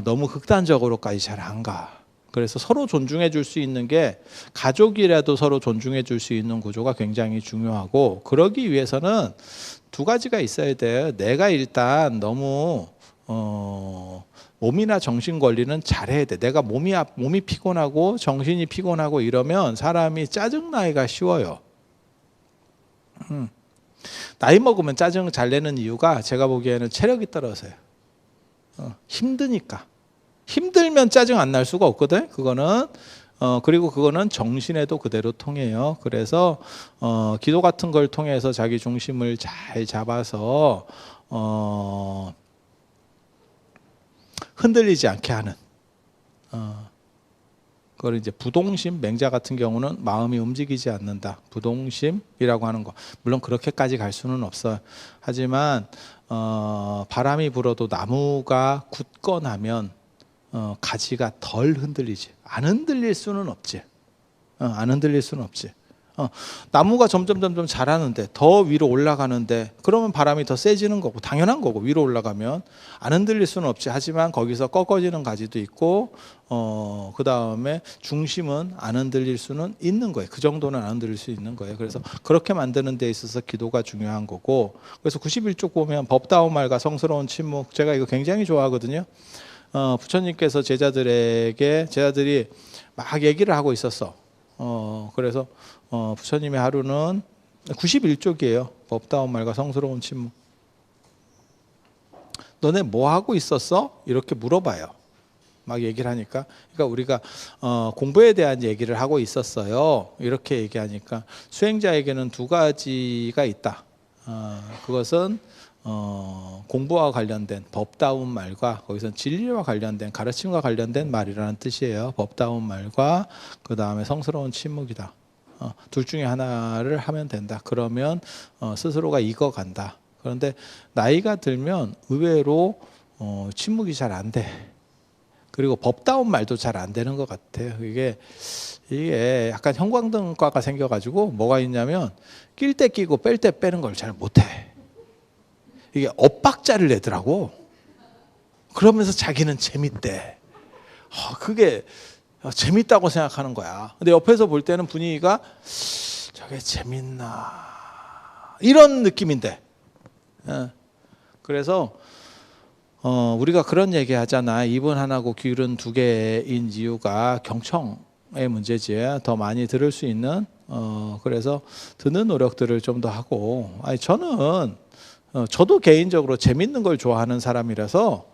너무 극단적으로까지 잘 안 가. 그래서 서로 존중해 줄 수 있는 게, 가족이라도 서로 존중해 줄 수 있는 구조가 굉장히 중요하고, 그러기 위해서는 두 가지가 있어야 돼요. 내가 일단 너무 몸이나 정신 관리는 잘해야 돼. 내가 몸이 피곤하고 정신이 피곤하고 이러면 사람이 짜증나기가 쉬워요. 나이 먹으면 짜증 잘 내는 이유가 제가 보기에는 체력이 떨어져요. 힘드니까. 힘들면 짜증 안 날 수가 없거든. 그거는 그리고 그거는 정신에도 그대로 통해요. 그래서 기도 같은 걸 통해서 자기 중심을 잘 잡아서 흔들리지 않게 하는, 그걸 이제 부동심, 맹자 같은 경우는 마음이 움직이지 않는다, 부동심이라고 하는 거. 물론 그렇게까지 갈 수는 없어요. 하지만 바람이 불어도 나무가 굳건하면 가지가 덜 흔들리지. 안 흔들릴 수는 없지. 안 흔들릴 수는 없지. 나무가 점점 자라는데, 더 위로 올라가는데, 그러면 바람이 더 세지는 거고 당연한 거고, 위로 올라가면 안 흔들릴 수는 없지. 하지만 거기서 꺾어지는 가지도 있고 그 다음에 중심은 안 흔들릴 수는 있는 거예요. 그 정도는 안 흔들릴 수 있는 거예요. 그래서 그렇게 만드는 데 있어서 기도가 중요한 거고, 그래서 91쪽 보면 법다운 말과 성스러운 침묵, 제가 이거 굉장히 좋아하거든요. 부처님께서 제자들이 막 얘기를 하고 있었어. 그래서 부처님의 하루는 91쪽이에요. 법다운 말과 성스러운 침묵. 너네 뭐 하고 있었어? 이렇게 물어봐요. 막 얘기를 하니까. 그러니까 우리가 공부에 대한 얘기를 하고 있었어요. 이렇게 얘기하니까 수행자에게는 두 가지가 있다. 그것은 공부와 관련된 법다운 말과, 거기서는 진리와 관련된, 가르침과 관련된 말이라는 뜻이에요. 법다운 말과 그 다음에 성스러운 침묵이다. 둘 중에 하나를 하면 된다. 그러면 스스로가 익어간다. 그런데 나이가 들면 의외로 침묵이 잘 안 돼. 그리고 법다운 말도 잘 안 되는 것 같아요. 이게 약간 형광등과가 생겨가지고 뭐가 있냐면, 낄 때 끼고 뺄 때 빼는 걸 잘 못해. 이게 엇박자를 내더라고. 그러면서 자기는 재밌대. 그게 재밌다고 생각하는 거야. 근데 옆에서 볼 때는 분위기가 저게 재밌나 이런 느낌인데. 그래서 우리가 그런 얘기 하잖아. 입은 하나고 귀는 두 개인 이유가 경청의 문제지. 더 많이 들을 수 있는, 그래서 듣는 노력들을 좀 더 하고. 저도 개인적으로 재밌는 걸 좋아하는 사람이라서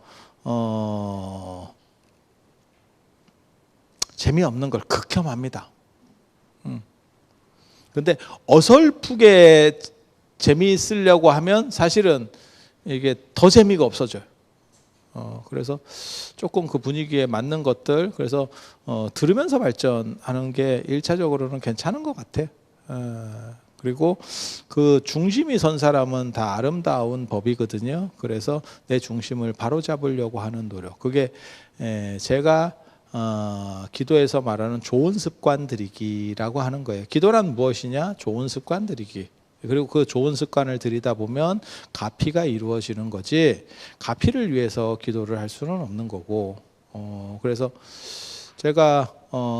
재미없는 걸 극혐합니다. 근데 어설프게 재미있으려고 하면 사실은 이게 더 재미가 없어져요. 그래서 조금 그 분위기에 맞는 것들, 그래서 들으면서 발전하는 게 1차적으로는 괜찮은 것 같아. 그리고 그 중심이 선 사람은 다 아름다운 법이거든요. 그래서 내 중심을 바로잡으려고 하는 노력, 그게 제가 기도에서 말하는 좋은 습관 들이기라고 하는 거예요. 기도란 무엇이냐? 좋은 습관 들이기. 그리고 그 좋은 습관을 들이다 보면 가피가 이루어지는 거지, 가피를 위해서 기도를 할 수는 없는 거고. 그래서 제가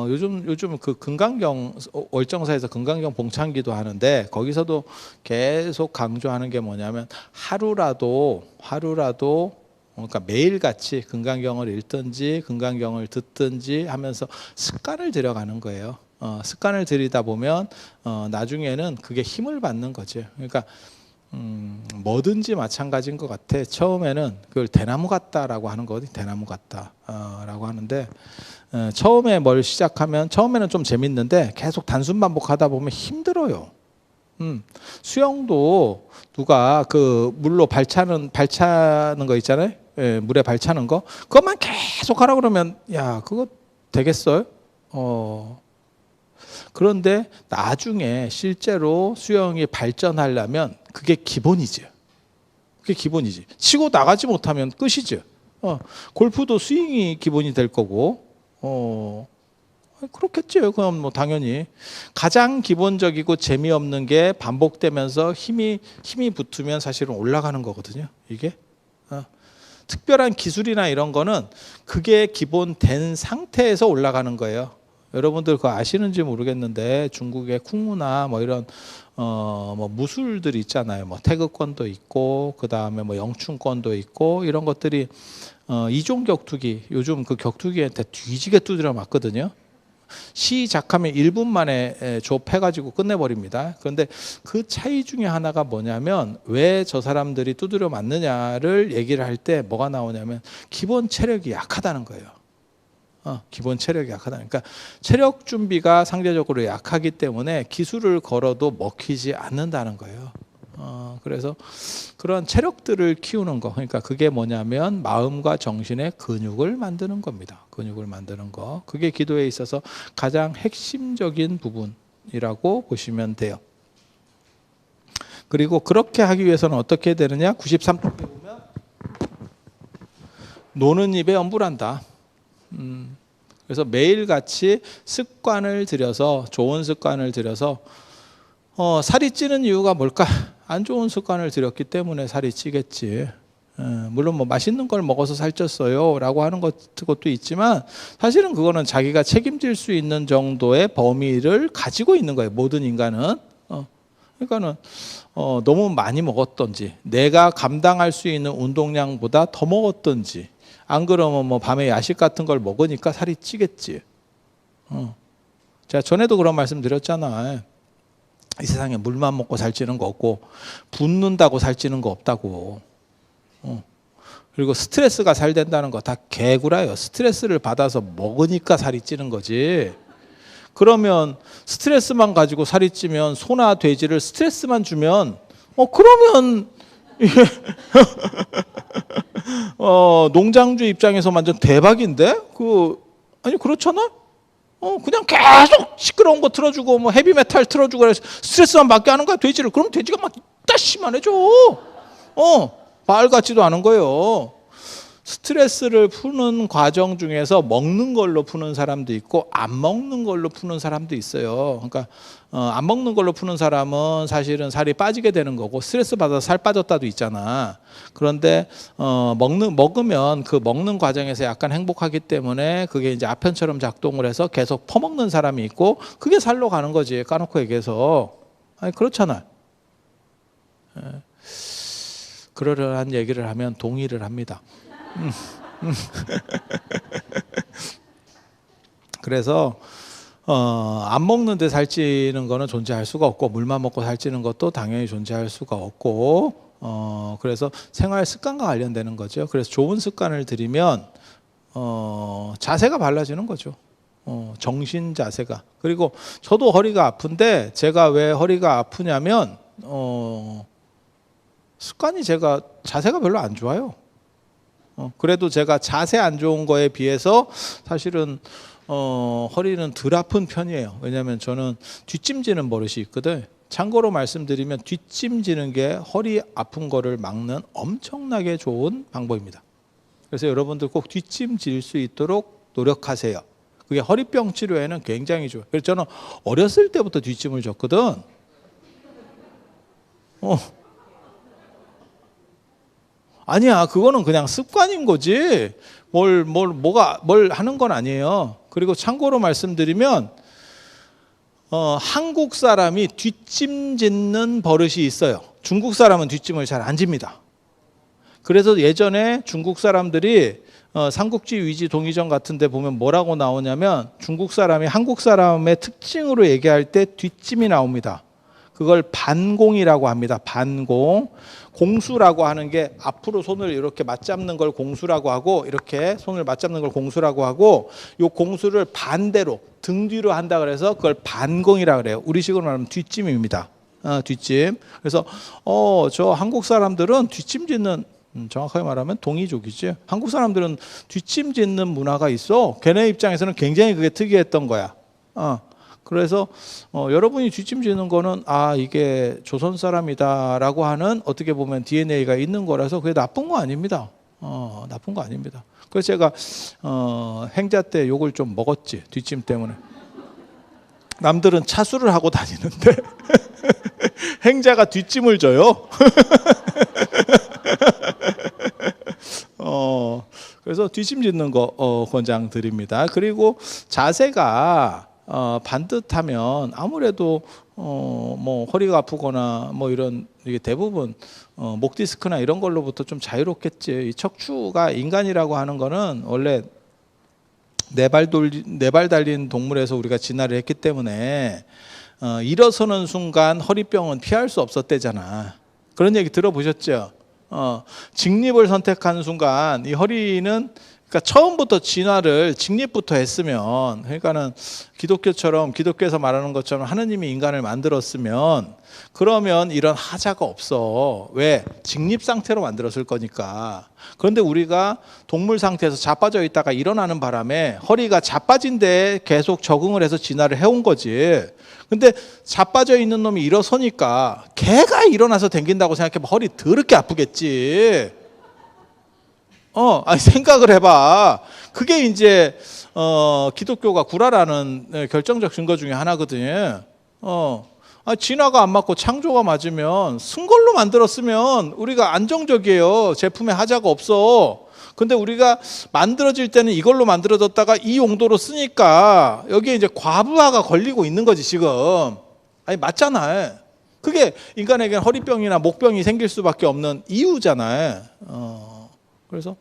요즘 그 금강경 월정사에서 금강경 봉창기도 하는데, 거기서도 계속 강조하는 게 뭐냐면 하루라도 그러니까 매일같이 금강경을 읽든지 금강경을 듣든지 하면서 습관을 들여가는 거예요. 습관을 들이다 보면 나중에는 그게 힘을 받는 거죠. 그러니까 뭐든지 마찬가지인 것 같아. 처음에는 그걸 대나무 같다라고 하는 거거든. 대나무 같다라고 하는데, 처음에 뭘 시작하면 처음에는 좀 재밌는데 계속 단순 반복하다 보면 힘들어요. 수영도 누가 그 물로 발차는 거 있잖아요. 예, 물에 발차는 거, 그것만 계속 하라 그러면 야, 그거 되겠어요? 그런데 나중에 실제로 수영이 발전하려면 그게 기본이죠. 그게 기본이지. 치고 나가지 못하면 끝이죠. 골프도 스윙이 기본이 될 거고, 그렇겠죠. 그럼 뭐 당연히 가장 기본적이고 재미없는 게 반복되면서 힘이 붙으면 사실은 올라가는 거거든요. 이게 특별한 기술이나 이런 거는 그게 기본된 상태에서 올라가는 거예요. 여러분들 그거 아시는지 모르겠는데 중국의 쿵무나 뭐 이런 뭐 무술들 있잖아요. 뭐 태극권도 있고 그 다음에 뭐 영춘권도 있고 이런 것들이 이종 격투기, 요즘 그 격투기한테 뒤지게 두드려 맞거든요. 시작하면 1분 만에 좁혀가지고 끝내버립니다. 그런데 그 차이 중에 하나가 뭐냐면, 왜 저 사람들이 두드려 맞느냐를 얘기를 할 때 뭐가 나오냐면 기본 체력이 약하다는 거예요. 기본 체력이 약하다. 그러니까 체력 준비가 상대적으로 약하기 때문에 기술을 걸어도 먹히지 않는다는 거예요. 그래서 그런 체력들을 키우는 거, 그러니까 그게 뭐냐면 마음과 정신의 근육을 만드는 겁니다. 근육을 만드는 거, 그게 기도에 있어서 가장 핵심적인 부분이라고 보시면 돼요. 그리고 그렇게 하기 위해서는 어떻게 되느냐? 93쪽에 보면 노는 입에 엄불한다. 그래서 매일같이 습관을 들여서, 좋은 습관을 들여서 살이 찌는 이유가 뭘까? 안 좋은 습관을 들였기 때문에 살이 찌겠지. 물론 뭐 맛있는 걸 먹어서 살쪘어요 라고 하는 것도 있지만, 사실은 그거는 자기가 책임질 수 있는 정도의 범위를 가지고 있는 거예요. 모든 인간은. 그러니까는 너무 많이 먹었던지, 내가 감당할 수 있는 운동량보다 더 먹었던지, 안 그러면 뭐 밤에 야식 같은 걸 먹으니까 살이 찌겠지. 제가 전에도 그런 말씀 드렸잖아요. 이 세상에 물만 먹고 살찌는 거 없고, 붓는다고 살찌는 거 없다고. 그리고 스트레스가 살된다는 거 다 개구라예요. 스트레스를 받아서 먹으니까 살이 찌는 거지. 그러면 스트레스만 가지고 살이 찌면, 소나 돼지를 스트레스만 주면 그러면 이게 농장주 입장에서 완전 대박인데? 아니 그렇잖아? 그냥 계속 시끄러운 거 틀어주고 뭐 헤비메탈 틀어주고 그래서 스트레스만 받게 하는 거야, 돼지를. 그럼 돼지가 막 따심만해져. 말 같지도 않은 거예요. 스트레스를 푸는 과정 중에서 먹는 걸로 푸는 사람도 있고 안 먹는 걸로 푸는 사람도 있어요. 그러니까 안 먹는 걸로 푸는 사람은 사실은 살이 빠지게 되는 거고, 스트레스 받아서 살 빠졌다도 있잖아. 그런데 먹으면 그 먹는 과정에서 약간 행복하기 때문에 그게 이제 아편처럼 작동을 해서 계속 퍼먹는 사람이 있고, 그게 살로 가는 거지. 까놓고 얘기해서. 아니 그렇잖아. 그러려한 얘기를 하면 동의를 합니다. 그래서 안 먹는데 살찌는 거는 존재할 수가 없고, 물만 먹고 살찌는 것도 당연히 존재할 수가 없고, 그래서 생활 습관과 관련되는 거죠. 그래서 좋은 습관을 들이면 자세가 달라지는 거죠. 정신 자세가. 그리고 저도 허리가 아픈데, 제가 왜 허리가 아프냐면 습관이, 제가 자세가 별로 안 좋아요. 그래도 제가 자세 안 좋은 거에 비해서 사실은 허리는 덜 아픈 편이에요. 왜냐하면 저는 뒷짐지는 버릇이 있거든. 참고로 말씀드리면 뒷짐지는 게 허리 아픈 거를 막는 엄청나게 좋은 방법입니다. 그래서 여러분들 꼭 뒷짐질 수 있도록 노력하세요. 그게 허리병 치료에는 굉장히 좋아요. 그래서 저는 어렸을 때부터 뒷짐을 졌거든. 어. 아니야, 그거는 그냥 습관인 거지. 뭘 하는 건 아니에요. 그리고 참고로 말씀드리면, 한국 사람이 뒷짐 짓는 버릇이 있어요. 중국 사람은 뒷짐을 잘 안 집니다. 그래서 예전에 중국 사람들이 삼국지 위지 동의전 같은 데 보면 뭐라고 나오냐면 중국 사람이 한국 사람의 특징으로 얘기할 때 뒷짐이 나옵니다. 그걸 반공이라고 합니다. 반공. 공수라고 하는 게 앞으로 손을 이렇게 맞잡는 걸 공수라고 하고 이렇게 손을 맞잡는 걸 공수라고 하고 요 공수를 반대로 등 뒤로 한다 그래서 그걸 반공이라고 그래요. 우리식으로 말하면 뒷짐입니다. 뒷짐. 그래서 저 한국 사람들은 뒷짐 짓는 정확하게 말하면 동이족이지. 한국 사람들은 뒷짐 짓는 문화가 있어. 걔네 입장에서는 굉장히 그게 특이했던 거야. 그래서 여러분이 뒷짐 지는 거는 이게 조선 사람이다라고 하는 어떻게 보면 DNA가 있는 거라서 그게 나쁜 거 아닙니다. 나쁜 거 아닙니다. 그래서 제가 행자 때 욕을 좀 먹었지, 뒷짐 때문에. 남들은 차수를 하고 다니는데 행자가 뒷짐을 져요. 그래서 뒷짐 짓는 거 권장드립니다. 그리고 자세가 반듯하면 아무래도 뭐 허리가 아프거나 뭐 이런 이게 대부분 목 디스크나 이런 걸로부터 좀 자유롭겠지. 이 척추가 인간이라고 하는 거는 원래 네 발 달린 동물에서 우리가 진화를 했기 때문에 일어서는 순간 허리병은 피할 수 없었대잖아. 그런 얘기 들어보셨죠? 직립을 선택하는 순간 이 허리는 그러니까 처음부터 진화를 직립부터 했으면 그러니까는 기독교처럼 기독교에서 말하는 것처럼 하느님이 인간을 만들었으면 그러면 이런 하자가 없어. 왜? 직립 상태로 만들었을 거니까. 그런데 우리가 동물 상태에서 자빠져 있다가 일어나는 바람에 허리가 자빠진 데에 계속 적응을 해서 진화를 해온 거지. 근데 자빠져 있는 놈이 일어서니까 걔가 일어나서 댕긴다고 생각해보면 허리 더럽게 아프겠지. 아니 생각을 해봐. 그게 이제 기독교가 구라라는 결정적 증거 중에 하나거든요. 진화가 안 맞고 창조가 맞으면 쓴 걸로 만들었으면 우리가 안정적이에요. 제품에 하자가 없어. 근데 우리가 만들어질 때는 이걸로 만들어졌다가 이 용도로 쓰니까 여기에 이제 과부하가 걸리고 있는 거지 지금. 아니 맞잖아. 그게 인간에게는 허리병이나 목병이 생길 수밖에 없는 이유잖아요. 그래서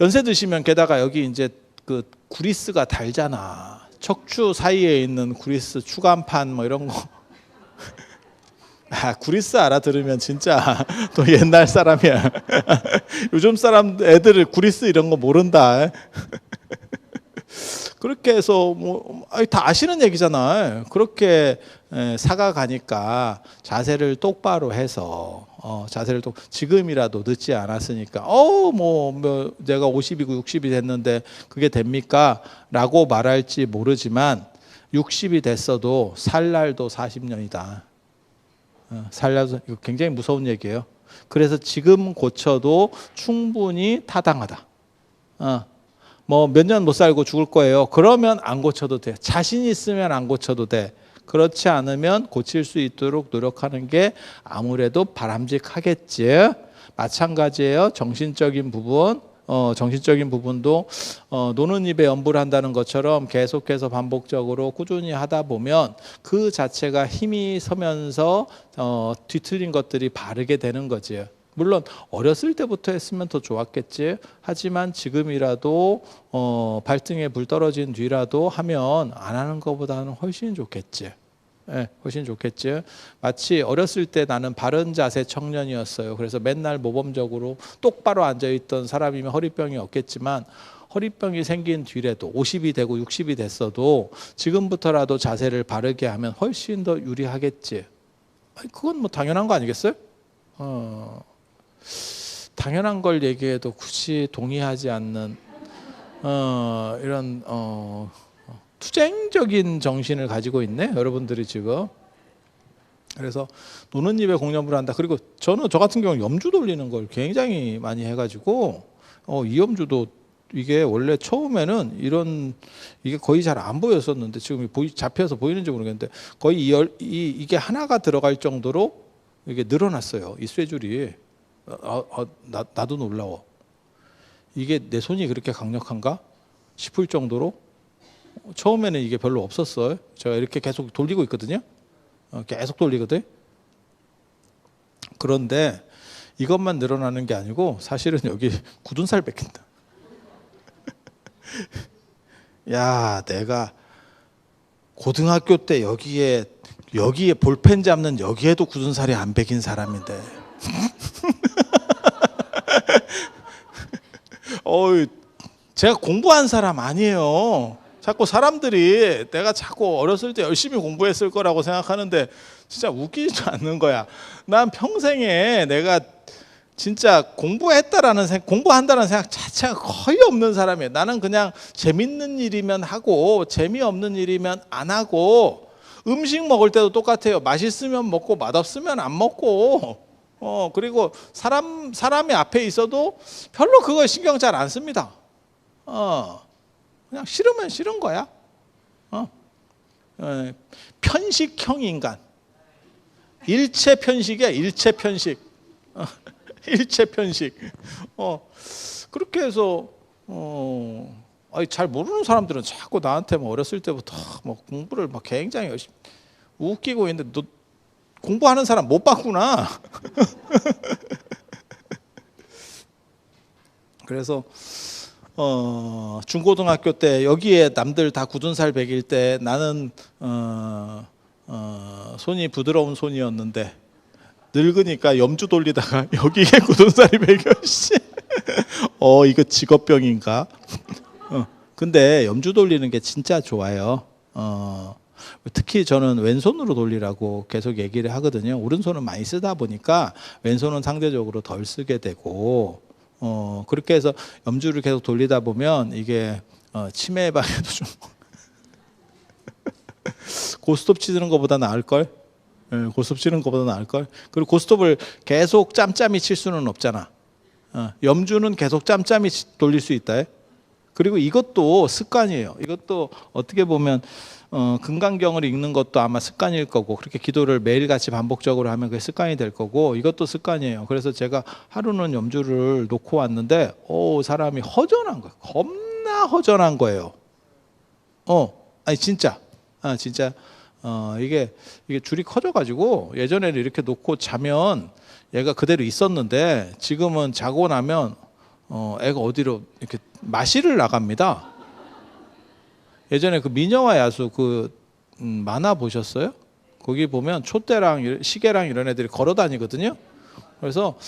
연세 드시면 게다가 여기 이제 그 구리스가 달잖아. 척추 사이에 있는 구리스, 추간판 뭐 이런 거. 구리스 알아들으면 진짜 또 옛날 사람이야. 요즘 사람 애들 구리스 이런 거 모른다. 그렇게 해서 다 아시는 얘기잖아. 그렇게 사가 가니까 자세를 똑바로 해서 자세를 지금이라도 늦지 않았으니까 내가 50이고 60이 됐는데 그게 됩니까? 라고 말할지 모르지만 60이 됐어도 살 날도 40년이다. 살 날도 이거 굉장히 무서운 얘기예요. 그래서 지금 고쳐도 충분히 타당하다. 뭐 몇 년 못 살고 죽을 거예요. 그러면 안 고쳐도 돼. 자신 있으면 안 고쳐도 돼. 그렇지 않으면 고칠 수 있도록 노력하는 게 아무래도 바람직하겠지. 마찬가지예요. 정신적인 부분. 정신적인 부분도 노는 입에 염불 한다는 것처럼 계속해서 반복적으로 꾸준히 하다 보면 그 자체가 힘이 서면서 뒤틀린 것들이 바르게 되는 거지. 물론 어렸을 때부터 했으면 더 좋았겠지. 하지만 지금이라도 발등에 불 떨어진 뒤라도 하면 안 하는 것보다는 훨씬 좋겠지. 네, 훨씬 좋겠지. 마치 어렸을 때 나는 바른 자세 청년이었어요. 그래서 맨날 모범적으로 똑바로 앉아있던 사람이면 허리병이 없겠지만 허리병이 생긴 뒤래도 50이 되고 60이 됐어도 지금부터라도 자세를 바르게 하면 훨씬 더 유리하겠지. 그건 뭐 당연한 거 아니겠어요? 당연한 걸 얘기해도 굳이 동의하지 않는 이런 투쟁적인 정신을 가지고 있네 여러분들이 지금. 그래서 노는 입에 공념을 한다. 그리고 저 같은 경우는 염주 돌리는 걸 굉장히 많이 해가지고 이 염주도 이게 원래 처음에는 이게 거의 잘 안 보였었는데 지금 잡혀서 보이는지 모르겠는데 거의 이게 하나가 들어갈 정도로 이게 늘어났어요. 이 쇠줄이. 나도 놀라워. 이게 내 손이 그렇게 강력한가 싶을 정도로 처음에는 이게 별로 없었어요. 제가 이렇게 계속 돌리고 있거든요. 계속 돌리거든. 그런데 이것만 늘어나는 게 아니고 사실은 여기 굳은 살 뺏긴다. 야, 내가 고등학교 때 여기에 볼펜 잡는 여기에도 굳은 살이 안 배긴 사람인데. 제가 공부한 사람 아니에요. 자꾸 사람들이 내가 자꾸 어렸을 때 열심히 공부했을 거라고 생각하는데 진짜 웃기지도 않는 거야. 난 평생에 내가 진짜 공부한다는 생각 자체가 거의 없는 사람이에요. 나는 그냥 재밌는 일이면 하고 재미없는 일이면 안 하고, 음식 먹을 때도 똑같아요. 맛있으면 먹고 맛없으면 안 먹고, 그리고 사람이 앞에 있어도 별로 그거 신경 잘 안 씁니다. 그냥 싫으면 싫은 거야. 편식형 인간. 일체 편식이야, 일체 편식. 일체 편식. 그렇게 해서 잘 모르는 사람들은 자꾸 나한테 뭐 어렸을 때부터 뭐 공부를 막 굉장히 열심히 웃기고 있는데, 너 공부하는 사람 못 봤구나. 그래서 중고등학교 때 여기에 남들 다 굳은 살 베길 때 나는 손이 부드러운 손이었는데, 늙으니까 염주 돌리다가 여기에 굳은 살이 배겨. 이거 직업병인가? 근데 염주 돌리는 게 진짜 좋아요. 특히 저는 왼손으로 돌리라고 계속 얘기를 하거든요. 오른손은 많이 쓰다 보니까 왼손은 상대적으로 덜 쓰게 되고, 그렇게 해서 염주를 계속 돌리다 보면 이게 치매 예방에도 좀 고스톱 치는 것보다 나을걸? 고스톱 치는 것보다 나을걸? 그리고 고스톱을 계속 짬짬이 칠 수는 없잖아. 염주는 계속 짬짬이 돌릴 수 있다. 그리고 이것도 습관이에요. 이것도 어떻게 보면 금강경을 읽는 것도 아마 습관일 거고, 그렇게 기도를 매일같이 반복적으로 하면 그게 습관이 될 거고, 이것도 습관이에요. 그래서 제가 하루는 염주를 놓고 왔는데 사람이 허전한 거예요. 겁나 허전한 거예요. 아니 진짜 이게 줄이 커져가지고, 예전에는 이렇게 놓고 자면 얘가 그대로 있었는데 지금은 자고 나면 애가 어디로 이렇게 마실을 나갑니다. 예전에 그 미녀와 야수 만화 보셨어요? 거기 보면 촛대랑 시계랑 이런 애들이 걸어 다니거든요. 그래서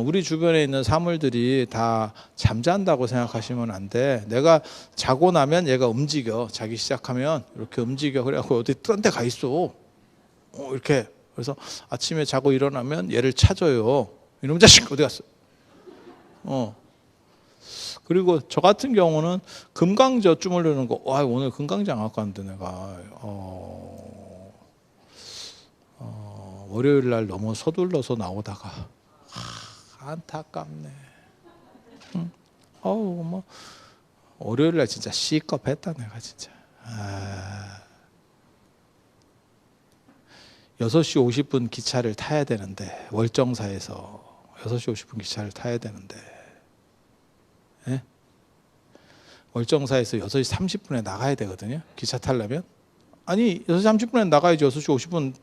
우리 주변에 있는 사물들이 다 잠잔다고 생각하시면 안 돼. 내가 자고 나면 얘가 움직여. 자기 시작하면 이렇게 움직여. 그래갖고 어디 딴 데 가 있어. 이렇게. 그래서 아침에 자고 일어나면 얘를 찾아요. 이놈 자식 어디 갔어? 그리고 저 같은 경우는 금강저 주물르는 거, 오늘 금강저 안 갖고 왔는데 내가 월요일 날 너무 서둘러서 나오다가 안타깝네. 뭐 월요일 날 진짜 C컵했다 내가 진짜. 6시 50분 기차를 타야 되는데, 월정사에서 6시 50분 기차를 타야 되는데, 월정사에서 6시 30분에 나가야 되거든요. 기차 타려면. 아니 6시 30분에 나가야지. 6시 50분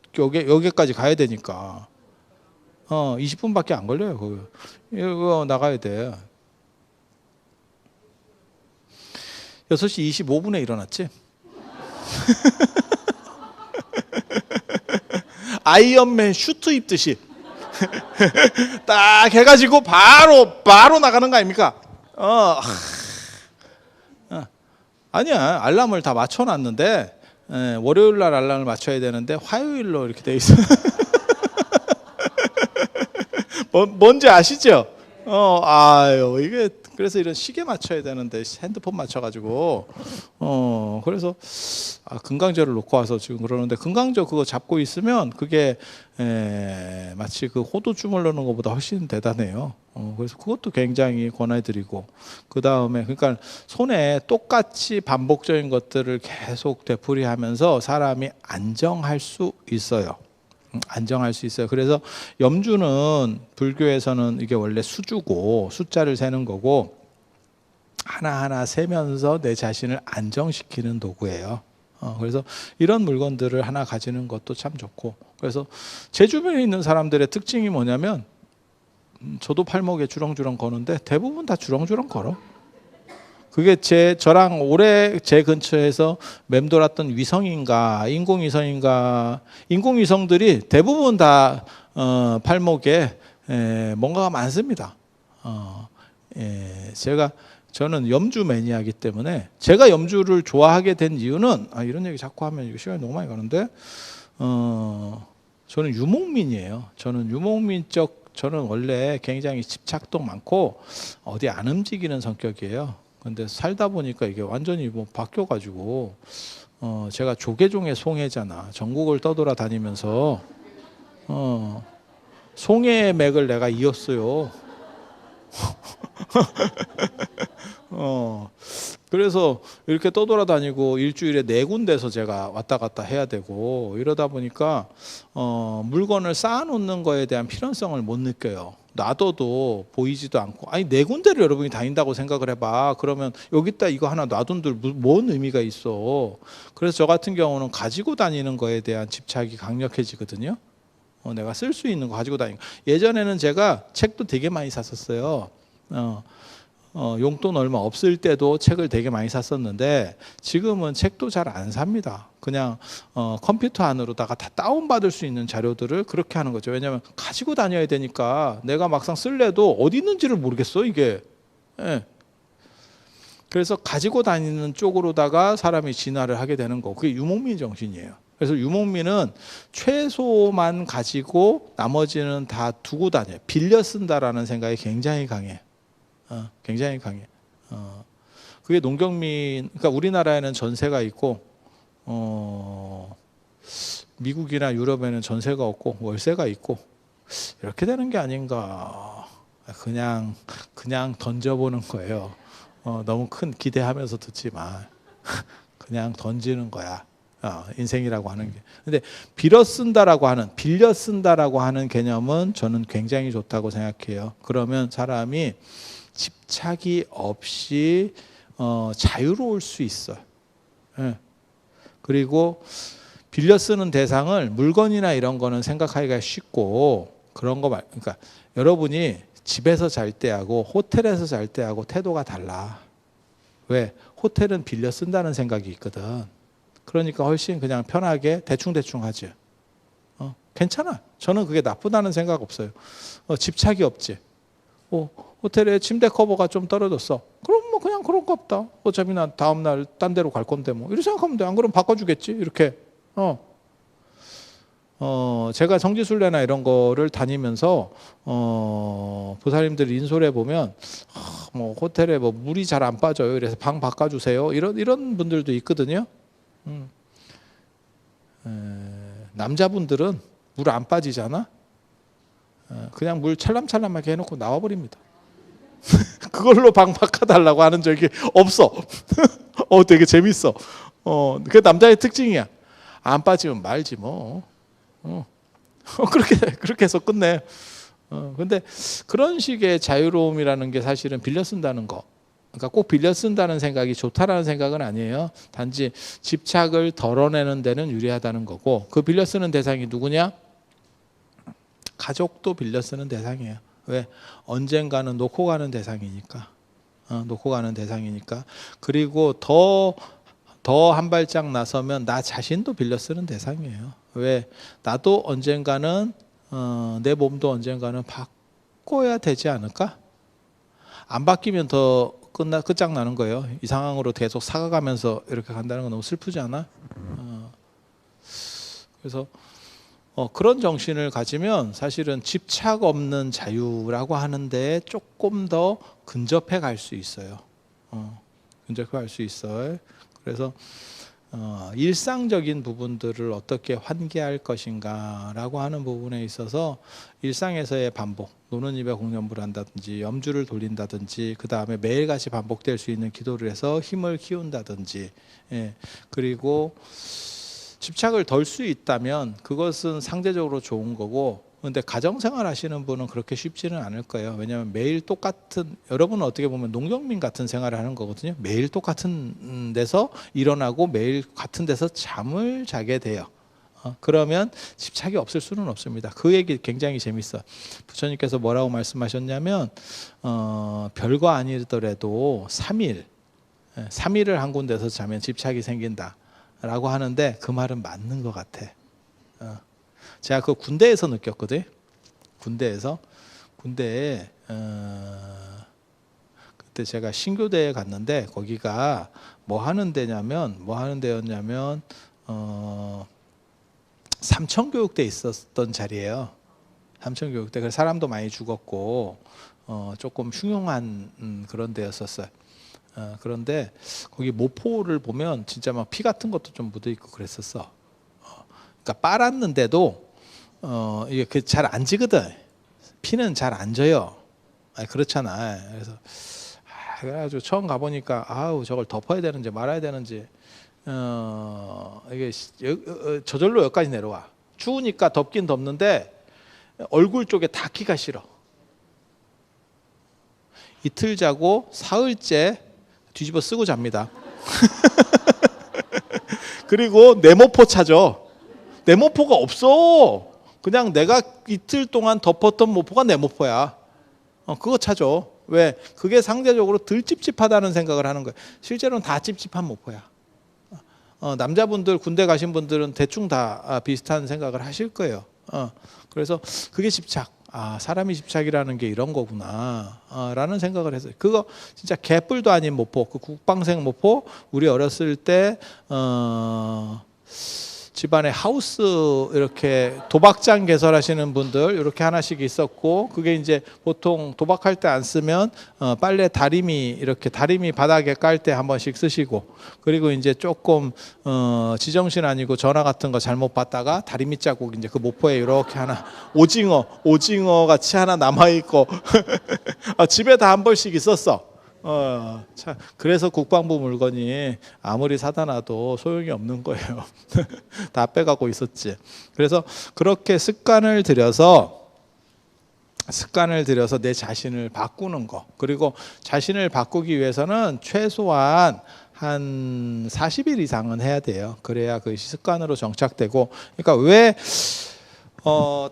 여기까지 가야 되니까 20분밖에 안 걸려요. 이거 나가야 돼. 6시 25분에 일어났지. 아이언맨 슈트 입듯이 딱 해가지고 바로 나가는 거 아닙니까? 아니야, 알람을 다 맞춰놨는데 월요일 날 알람을 맞춰야 되는데 화요일로 이렇게 돼 있어. 뭔지 아시죠? 이게 그래서 이런 시계 맞춰야 되는데 핸드폰 맞춰가지고 그래서 금강저를 놓고 와서 지금 그러는데, 금강저 그거 잡고 있으면 그게 마치 그 호두 주물르는 것보다 훨씬 대단해요. 그래서 그것도 굉장히 권해드리고, 그 다음에 그러니까 손에 똑같이 반복적인 것들을 계속 되풀이하면서 사람이 안정할 수 있어요. 안정할 수 있어요. 그래서 염주는 불교에서는 이게 원래 수주고 숫자를 세는 거고 하나하나 세면서 내 자신을 안정시키는 도구예요. 그래서 이런 물건들을 하나 가지는 것도 참 좋고, 그래서 제 주변에 있는 사람들의 특징이 뭐냐면 저도 팔목에 주렁주렁 거는데 대부분 다 주렁주렁 걸어. 그게 저랑 오래 제 근처에서 맴돌았던 위성인가 인공위성인가, 인공위성들이 대부분 다 팔목에 뭔가가 많습니다. 저는 염주 매니아이기 때문에, 제가 염주를 좋아하게 된 이유는, 이런 얘기 자꾸 하면 이거 시간이 너무 많이 가는데, 저는 유목민이에요. 저는 원래 굉장히 집착도 많고 어디 안 움직이는 성격이에요. 근데 살다 보니까 이게 완전히 뭐 바뀌어가지고, 제가 조계종의 송해잖아. 전국을 떠돌아다니면서 송해의 맥을 내가 이었어요. 그래서 이렇게 떠돌아다니고 일주일에 4군데서 제가 왔다 갔다 해야 되고, 이러다 보니까 물건을 쌓아놓는 거에 대한 필요성을 못 느껴요. 놔둬도 보이지도 않고, 4군데를 여러분이 다닌다고 생각을 해봐. 그러면 여기다 이거 하나 놔둔들 뭔 의미가 있어. 그래서 저 같은 경우는 가지고 다니는 거에 대한 집착이 강력해지거든요. 내가 쓸 수 있는 거 가지고 다니는 거. 예전에는 제가 책도 되게 많이 샀었어요. 용돈 얼마 없을 때도 책을 되게 많이 샀었는데, 지금은 책도 잘 안 삽니다. 그냥 컴퓨터 안으로다가 다 다운받을 수 있는 자료들을 그렇게 하는 거죠. 왜냐하면 가지고 다녀야 되니까 내가 막상 쓸래도 어디 있는지를 모르겠어 이게. 그래서 가지고 다니는 쪽으로다가 사람이 진화를 하게 되는 거, 그게 유목민 정신이에요. 그래서 유목민은 최소만 가지고 나머지는 다 두고 다녀요. 빌려 쓴다라는 생각이 굉장히 강해. 굉장히 강해. 그게 농경민, 그러니까 우리나라에는 전세가 있고, 미국이나 유럽에는 전세가 없고 월세가 있고, 이렇게 되는 게 아닌가. 그냥 던져보는 거예요. 너무 큰 기대하면서 듣지 마. 그냥 던지는 거야. 인생이라고 하는 게. 근데 빌려 쓴다라고 하는 개념은 저는 굉장히 좋다고 생각해요. 그러면 사람이 집착이 없이 자유로울 수 있어요. 그리고 빌려 쓰는 대상을 물건이나 이런 거는 생각하기가 쉽고, 그런 거 그러니까 여러분이 집에서 잘 때하고 호텔에서 잘 때하고 태도가 달라. 왜? 호텔은 빌려 쓴다는 생각이 있거든. 그러니까 훨씬 그냥 편하게 대충대충 하지. 괜찮아. 저는 그게 나쁘다는 생각 없어요. 집착이 없지. 호텔에 침대 커버가 좀 떨어졌어. 그럼 뭐 그냥 그런 거 없다. 어차피 난 다음날 딴 데로 갈 건데 뭐. 이렇게 생각하면 돼. 안 그러면 바꿔주겠지. 이렇게. 제가 성지순례나 이런 거를 다니면서 보살님들 인솔해 보면 뭐 호텔에 뭐 물이 잘 안 빠져요. 그래서 방 바꿔주세요. 이런 분들도 있거든요. 남자분들은 물 안 빠지잖아. 그냥 물 찰람찰람하게 해놓고 나와버립니다. 그걸로 방 바꿔달라고 하는 적이 없어. 되게 재밌어. 그게 남자의 특징이야. 안 빠지면 말지 뭐. 그렇게 해서 끝내. 근데 그런 식의 자유로움이라는 게 사실은 빌려 쓴다는 거. 그러니까 꼭 빌려 쓴다는 생각이 좋다라는 생각은 아니에요. 단지 집착을 덜어내는 데는 유리하다는 거고, 그 빌려 쓰는 대상이 누구냐? 가족도 빌려 쓰는 대상이에요. 왜? 언젠가는 놓고 가는 대상이니까. 놓고 가는 대상이니까. 그리고 더 한 발짝 나서면 나 자신도 빌려 쓰는 대상이에요. 왜? 나도 언젠가는 내 몸도 언젠가는 바꿔야 되지 않을까? 안 바뀌면 더 끝장나는 거예요. 이 상황으로 계속 살아가면서 이렇게 간다는 건 너무 슬프지 않아? 그래서 그런 정신을 가지면 사실은 집착 없는 자유라고 하는데 조금 더 근접해 갈 수 있어요. 근접해 갈 수 있어요. 그래서 일상적인 부분들을 어떻게 환기할 것인가라고 하는 부분에 있어서 일상에서의 반복, 노는 입에 공연부를 한다든지 염주를 돌린다든지, 그 다음에 매일같이 반복될 수 있는 기도를 해서 힘을 키운다든지, 그리고 집착을 덜 수 있다면 그것은 상대적으로 좋은 거고, 근데 가정생활 하시는 분은 그렇게 쉽지는 않을 거예요. 왜냐하면 매일 똑같은, 여러분은 어떻게 보면 농경민 같은 생활을 하는 거거든요. 매일 똑같은 데서 일어나고 매일 같은 데서 잠을 자게 돼요. 그러면 집착이 없을 수는 없습니다. 그 얘기 굉장히 재밌어. 부처님께서 뭐라고 말씀하셨냐면 별거 아니더라도 3일을 한 군데서 자면 집착이 생긴다 라고 하는데, 그 말은 맞는 것 같아. 제가 그 군대에서 느꼈거든. 군대에 그때 제가 신교대에 갔는데, 거기가 뭐 하는 데였냐면 삼천교육대 있었던 자리예요. 삼천교육대. 그래서 사람도 많이 죽었고 조금 흉흉한 그런 데였었어요. 그런데 거기 모포를 보면 진짜 막 피 같은 것도 좀 묻어 있고 그랬었어. 그러니까 빨았는데도 이게 잘 안 지거든. 피는 잘 안 져요. 그렇잖아. 그래가지고 처음 가보니까 아우, 저걸 덮어야 되는지 말아야 되는지, 이게 저절로 여기까지 내려와. 추우니까 덮긴 덮는데 얼굴 쪽에 닿기가 싫어. 이틀 자고 사흘째 뒤집어 쓰고 잡니다. 그리고 내 모포 찾아. 내 모포가 없어. 그냥 내가 이틀 동안 덮었던 모포가 내 모포야. 그거 찾아. 왜? 그게 상대적으로 덜 찝찝하다는 생각을 하는 거야. 실제로는 다 찝찝한 모포야. 남자분들, 군대 가신 분들은 대충 다 비슷한 생각을 하실 거예요. 그래서 그게 집착. 사람이 집착이라는 게 이런 거구나 라는 생각을 했어요. 그거 진짜 개뿔도 아닌 모포, 그 국방생 모포, 우리 어렸을 때 집안에 하우스 이렇게 도박장 개설하시는 분들 이렇게 하나씩 있었고, 그게 이제 보통 도박할 때 안 쓰면 빨래 다리미, 이렇게 다리미 바닥에 깔 때 한 번씩 쓰시고, 그리고 이제 조금 지정신 아니고 전화 같은 거 잘못 받다가 다리미 자국 이제 그 모포에 이렇게 하나, 오징어 같이 하나 남아 있고 집에 다 한 벌씩 있었어. 참, 그래서 국방부 물건이 아무리 사다 놔도 소용이 없는 거예요. 다 빼가고 있었지. 그래서 그렇게 습관을 들여서 내 자신을 바꾸는 거, 그리고 자신을 바꾸기 위해서는 최소한 한 40일 이상은 해야 돼요. 그래야 그 습관으로 정착되고. 그러니까 왜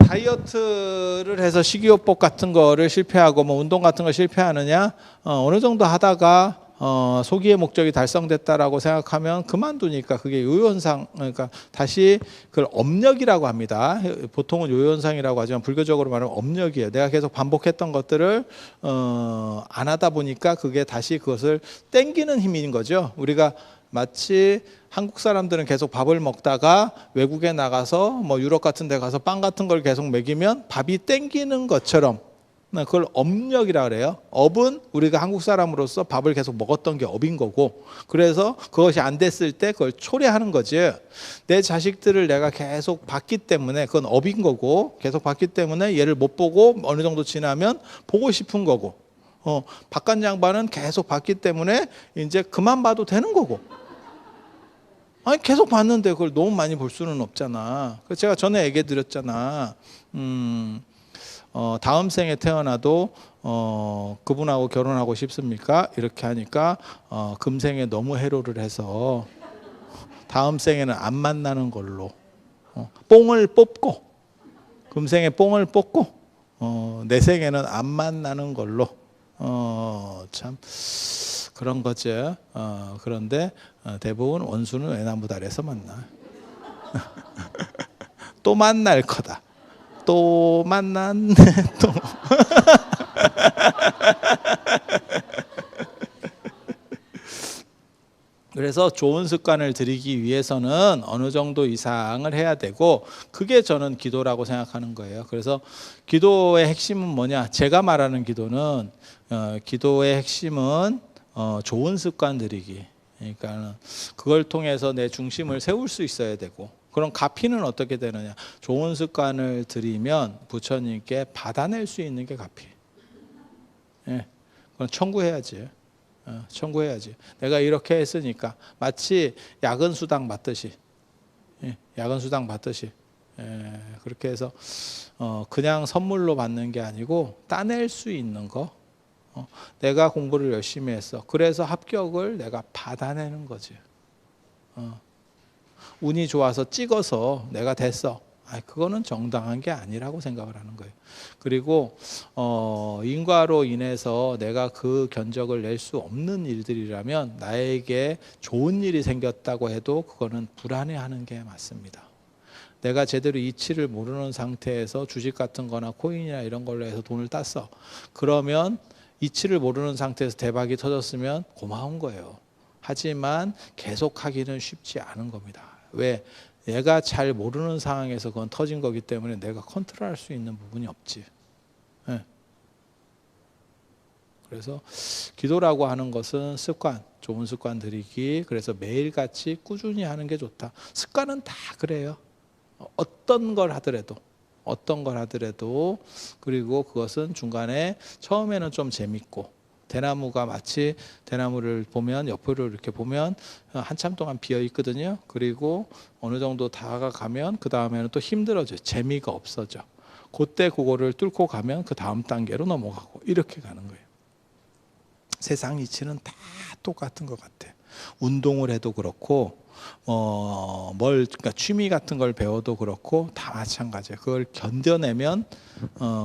다이어트를 해서 식이요법 같은 거를 실패하고 뭐 운동 같은 거 실패하느냐? 어느 정도 하다가 소기의 목적이 달성됐다라고 생각하면 그만두니까 그게 요요현상, 그러니까 다시 그걸 업력이라고 합니다. 보통은 요요현상이라고 하지만 불교적으로 말하면 업력이에요. 내가 계속 반복했던 것들을 안 하다 보니까 그게 다시 그것을 땡기는 힘인 거죠. 우리가 마치 한국 사람들은 계속 밥을 먹다가 외국에 나가서 뭐 유럽 같은 데 가서 빵 같은 걸 계속 먹이면 밥이 땡기는 것처럼, 그걸 업력이라 그래요. 업은 우리가 한국 사람으로서 밥을 계속 먹었던 게 업인 거고, 그래서 그것이 안 됐을 때 그걸 초래하는 거지. 내 자식들을 내가 계속 봤기 때문에 그건 업인 거고, 계속 봤기 때문에 얘를 못 보고 어느 정도 지나면 보고 싶은 거고, 바깥 양반은 계속 봤기 때문에 이제 그만 봐도 되는 거고. 아니 계속 봤는데 그걸 너무 많이 볼 수는 없잖아. 그래서 제가 전에 얘기해 드렸잖아. 다음 생에 태어나도 그분하고 결혼하고 싶습니까? 이렇게 하니까 금생에 너무 해로를 해서 다음 생에는 안 만나는 걸로 뽕을 뽑고, 금생에 뽕을 뽑고 내 생에는 안 만나는 걸로. 참 그런 거죠. 그런데 대부분 원수는 외나무다리에서 만나. 또 만날 거다. 또 만났네 또. 그래서 좋은 습관을 들이기 위해서는 어느 정도 이상을 해야 되고, 그게 저는 기도라고 생각하는 거예요. 그래서 기도의 핵심은 뭐냐? 제가 말하는 기도는 기도의 핵심은 좋은 습관 들이기. 그러니까 그걸 통해서 내 중심을 세울 수 있어야 되고, 그럼 가피는 어떻게 되느냐? 좋은 습관을 들이면 부처님께 받아낼 수 있는 게 가피. 예, 그건 청구해야지. 청구해야지. 내가 이렇게 했으니까 마치 야근 수당 받듯이 예, 야근 수당 받듯이. 예, 그렇게 해서 그냥 선물로 받는 게 아니고 따낼 수 있는 거. 내가 공부를 열심히 했어. 그래서 합격을 내가 받아내는 거지. 운이 좋아서 찍어서 내가 됐어. 그거는 정당한 게 아니라고 생각을 하는 거예요. 그리고 인과로 인해서 내가 그 견적을 낼 수 없는 일들이라면 나에게 좋은 일이 생겼다고 해도 그거는 불안해하는 게 맞습니다. 내가 제대로 이치를 모르는 상태에서 주식 같은 거나 코인이나 이런 걸로 해서 돈을 땄어. 그러면 이치를 모르는 상태에서 대박이 터졌으면 고마운 거예요. 하지만 계속하기는 쉽지 않은 겁니다. 왜? 얘가 잘 모르는 상황에서 그건 터진 거기 때문에 내가 컨트롤할 수 있는 부분이 없지. 네. 그래서 기도라고 하는 것은 습관, 좋은 습관 들이기. 그래서 매일같이 꾸준히 하는 게 좋다. 습관은 다 그래요. 어떤 걸 하더라도 그리고 그것은 중간에 처음에는 좀 재밌고 대나무가 마치 대나무를 보면 옆으로 이렇게 보면 한참 동안 비어 있거든요. 그리고 어느 정도 다가가면 그 다음에는 또 힘들어져요. 재미가 없어져. 그때 그거를 뚫고 가면 그 다음 단계로 넘어가고 이렇게 가는 거예요. 세상 이치는 다 똑같은 것 같아. 운동을 해도 그렇고 그러니까 취미 같은 걸 배워도 그렇고 다 마찬가지예요. 그걸 견뎌내면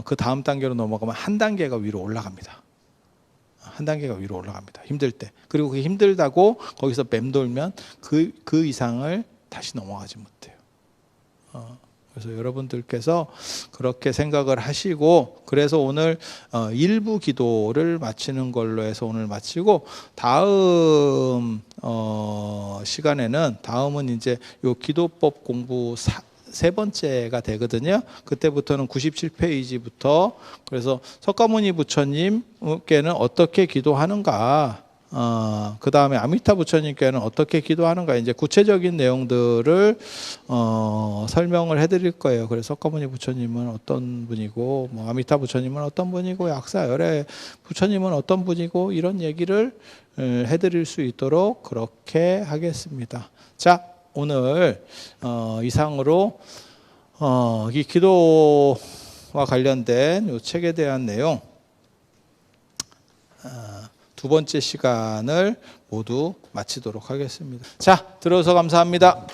그 다음 단계로 넘어가면 한 단계가 위로 올라갑니다. 한 단계가 위로 올라갑니다. 힘들 때. 그리고 그게 힘들다고 거기서 맴돌면 그 이상을 다시 넘어가지 못해요. 그래서 여러분들께서 그렇게 생각을 하시고, 그래서 오늘 일부 기도를 마치는 걸로 해서 오늘 마치고, 다음 시간에는 다음은 이제 요 기도법 공부 세 번째가 되거든요. 그때부터는 97페이지부터 그래서 석가모니 부처님께는 어떻게 기도하는가, 그 다음에 아미타 부처님께는 어떻게 기도하는가, 이제 구체적인 내용들을 설명을 해드릴 거예요. 그래서 석가모니 부처님은 어떤 분이고, 뭐 아미타 부처님은 어떤 분이고, 약사열애 부처님은 어떤 분이고, 이런 얘기를 해드릴 수 있도록 그렇게 하겠습니다. 자, 오늘 이상으로 이 기도와 관련된 이 책에 대한 내용 두 번째 시간을 모두 마치도록 하겠습니다. 자, 들어서 감사합니다.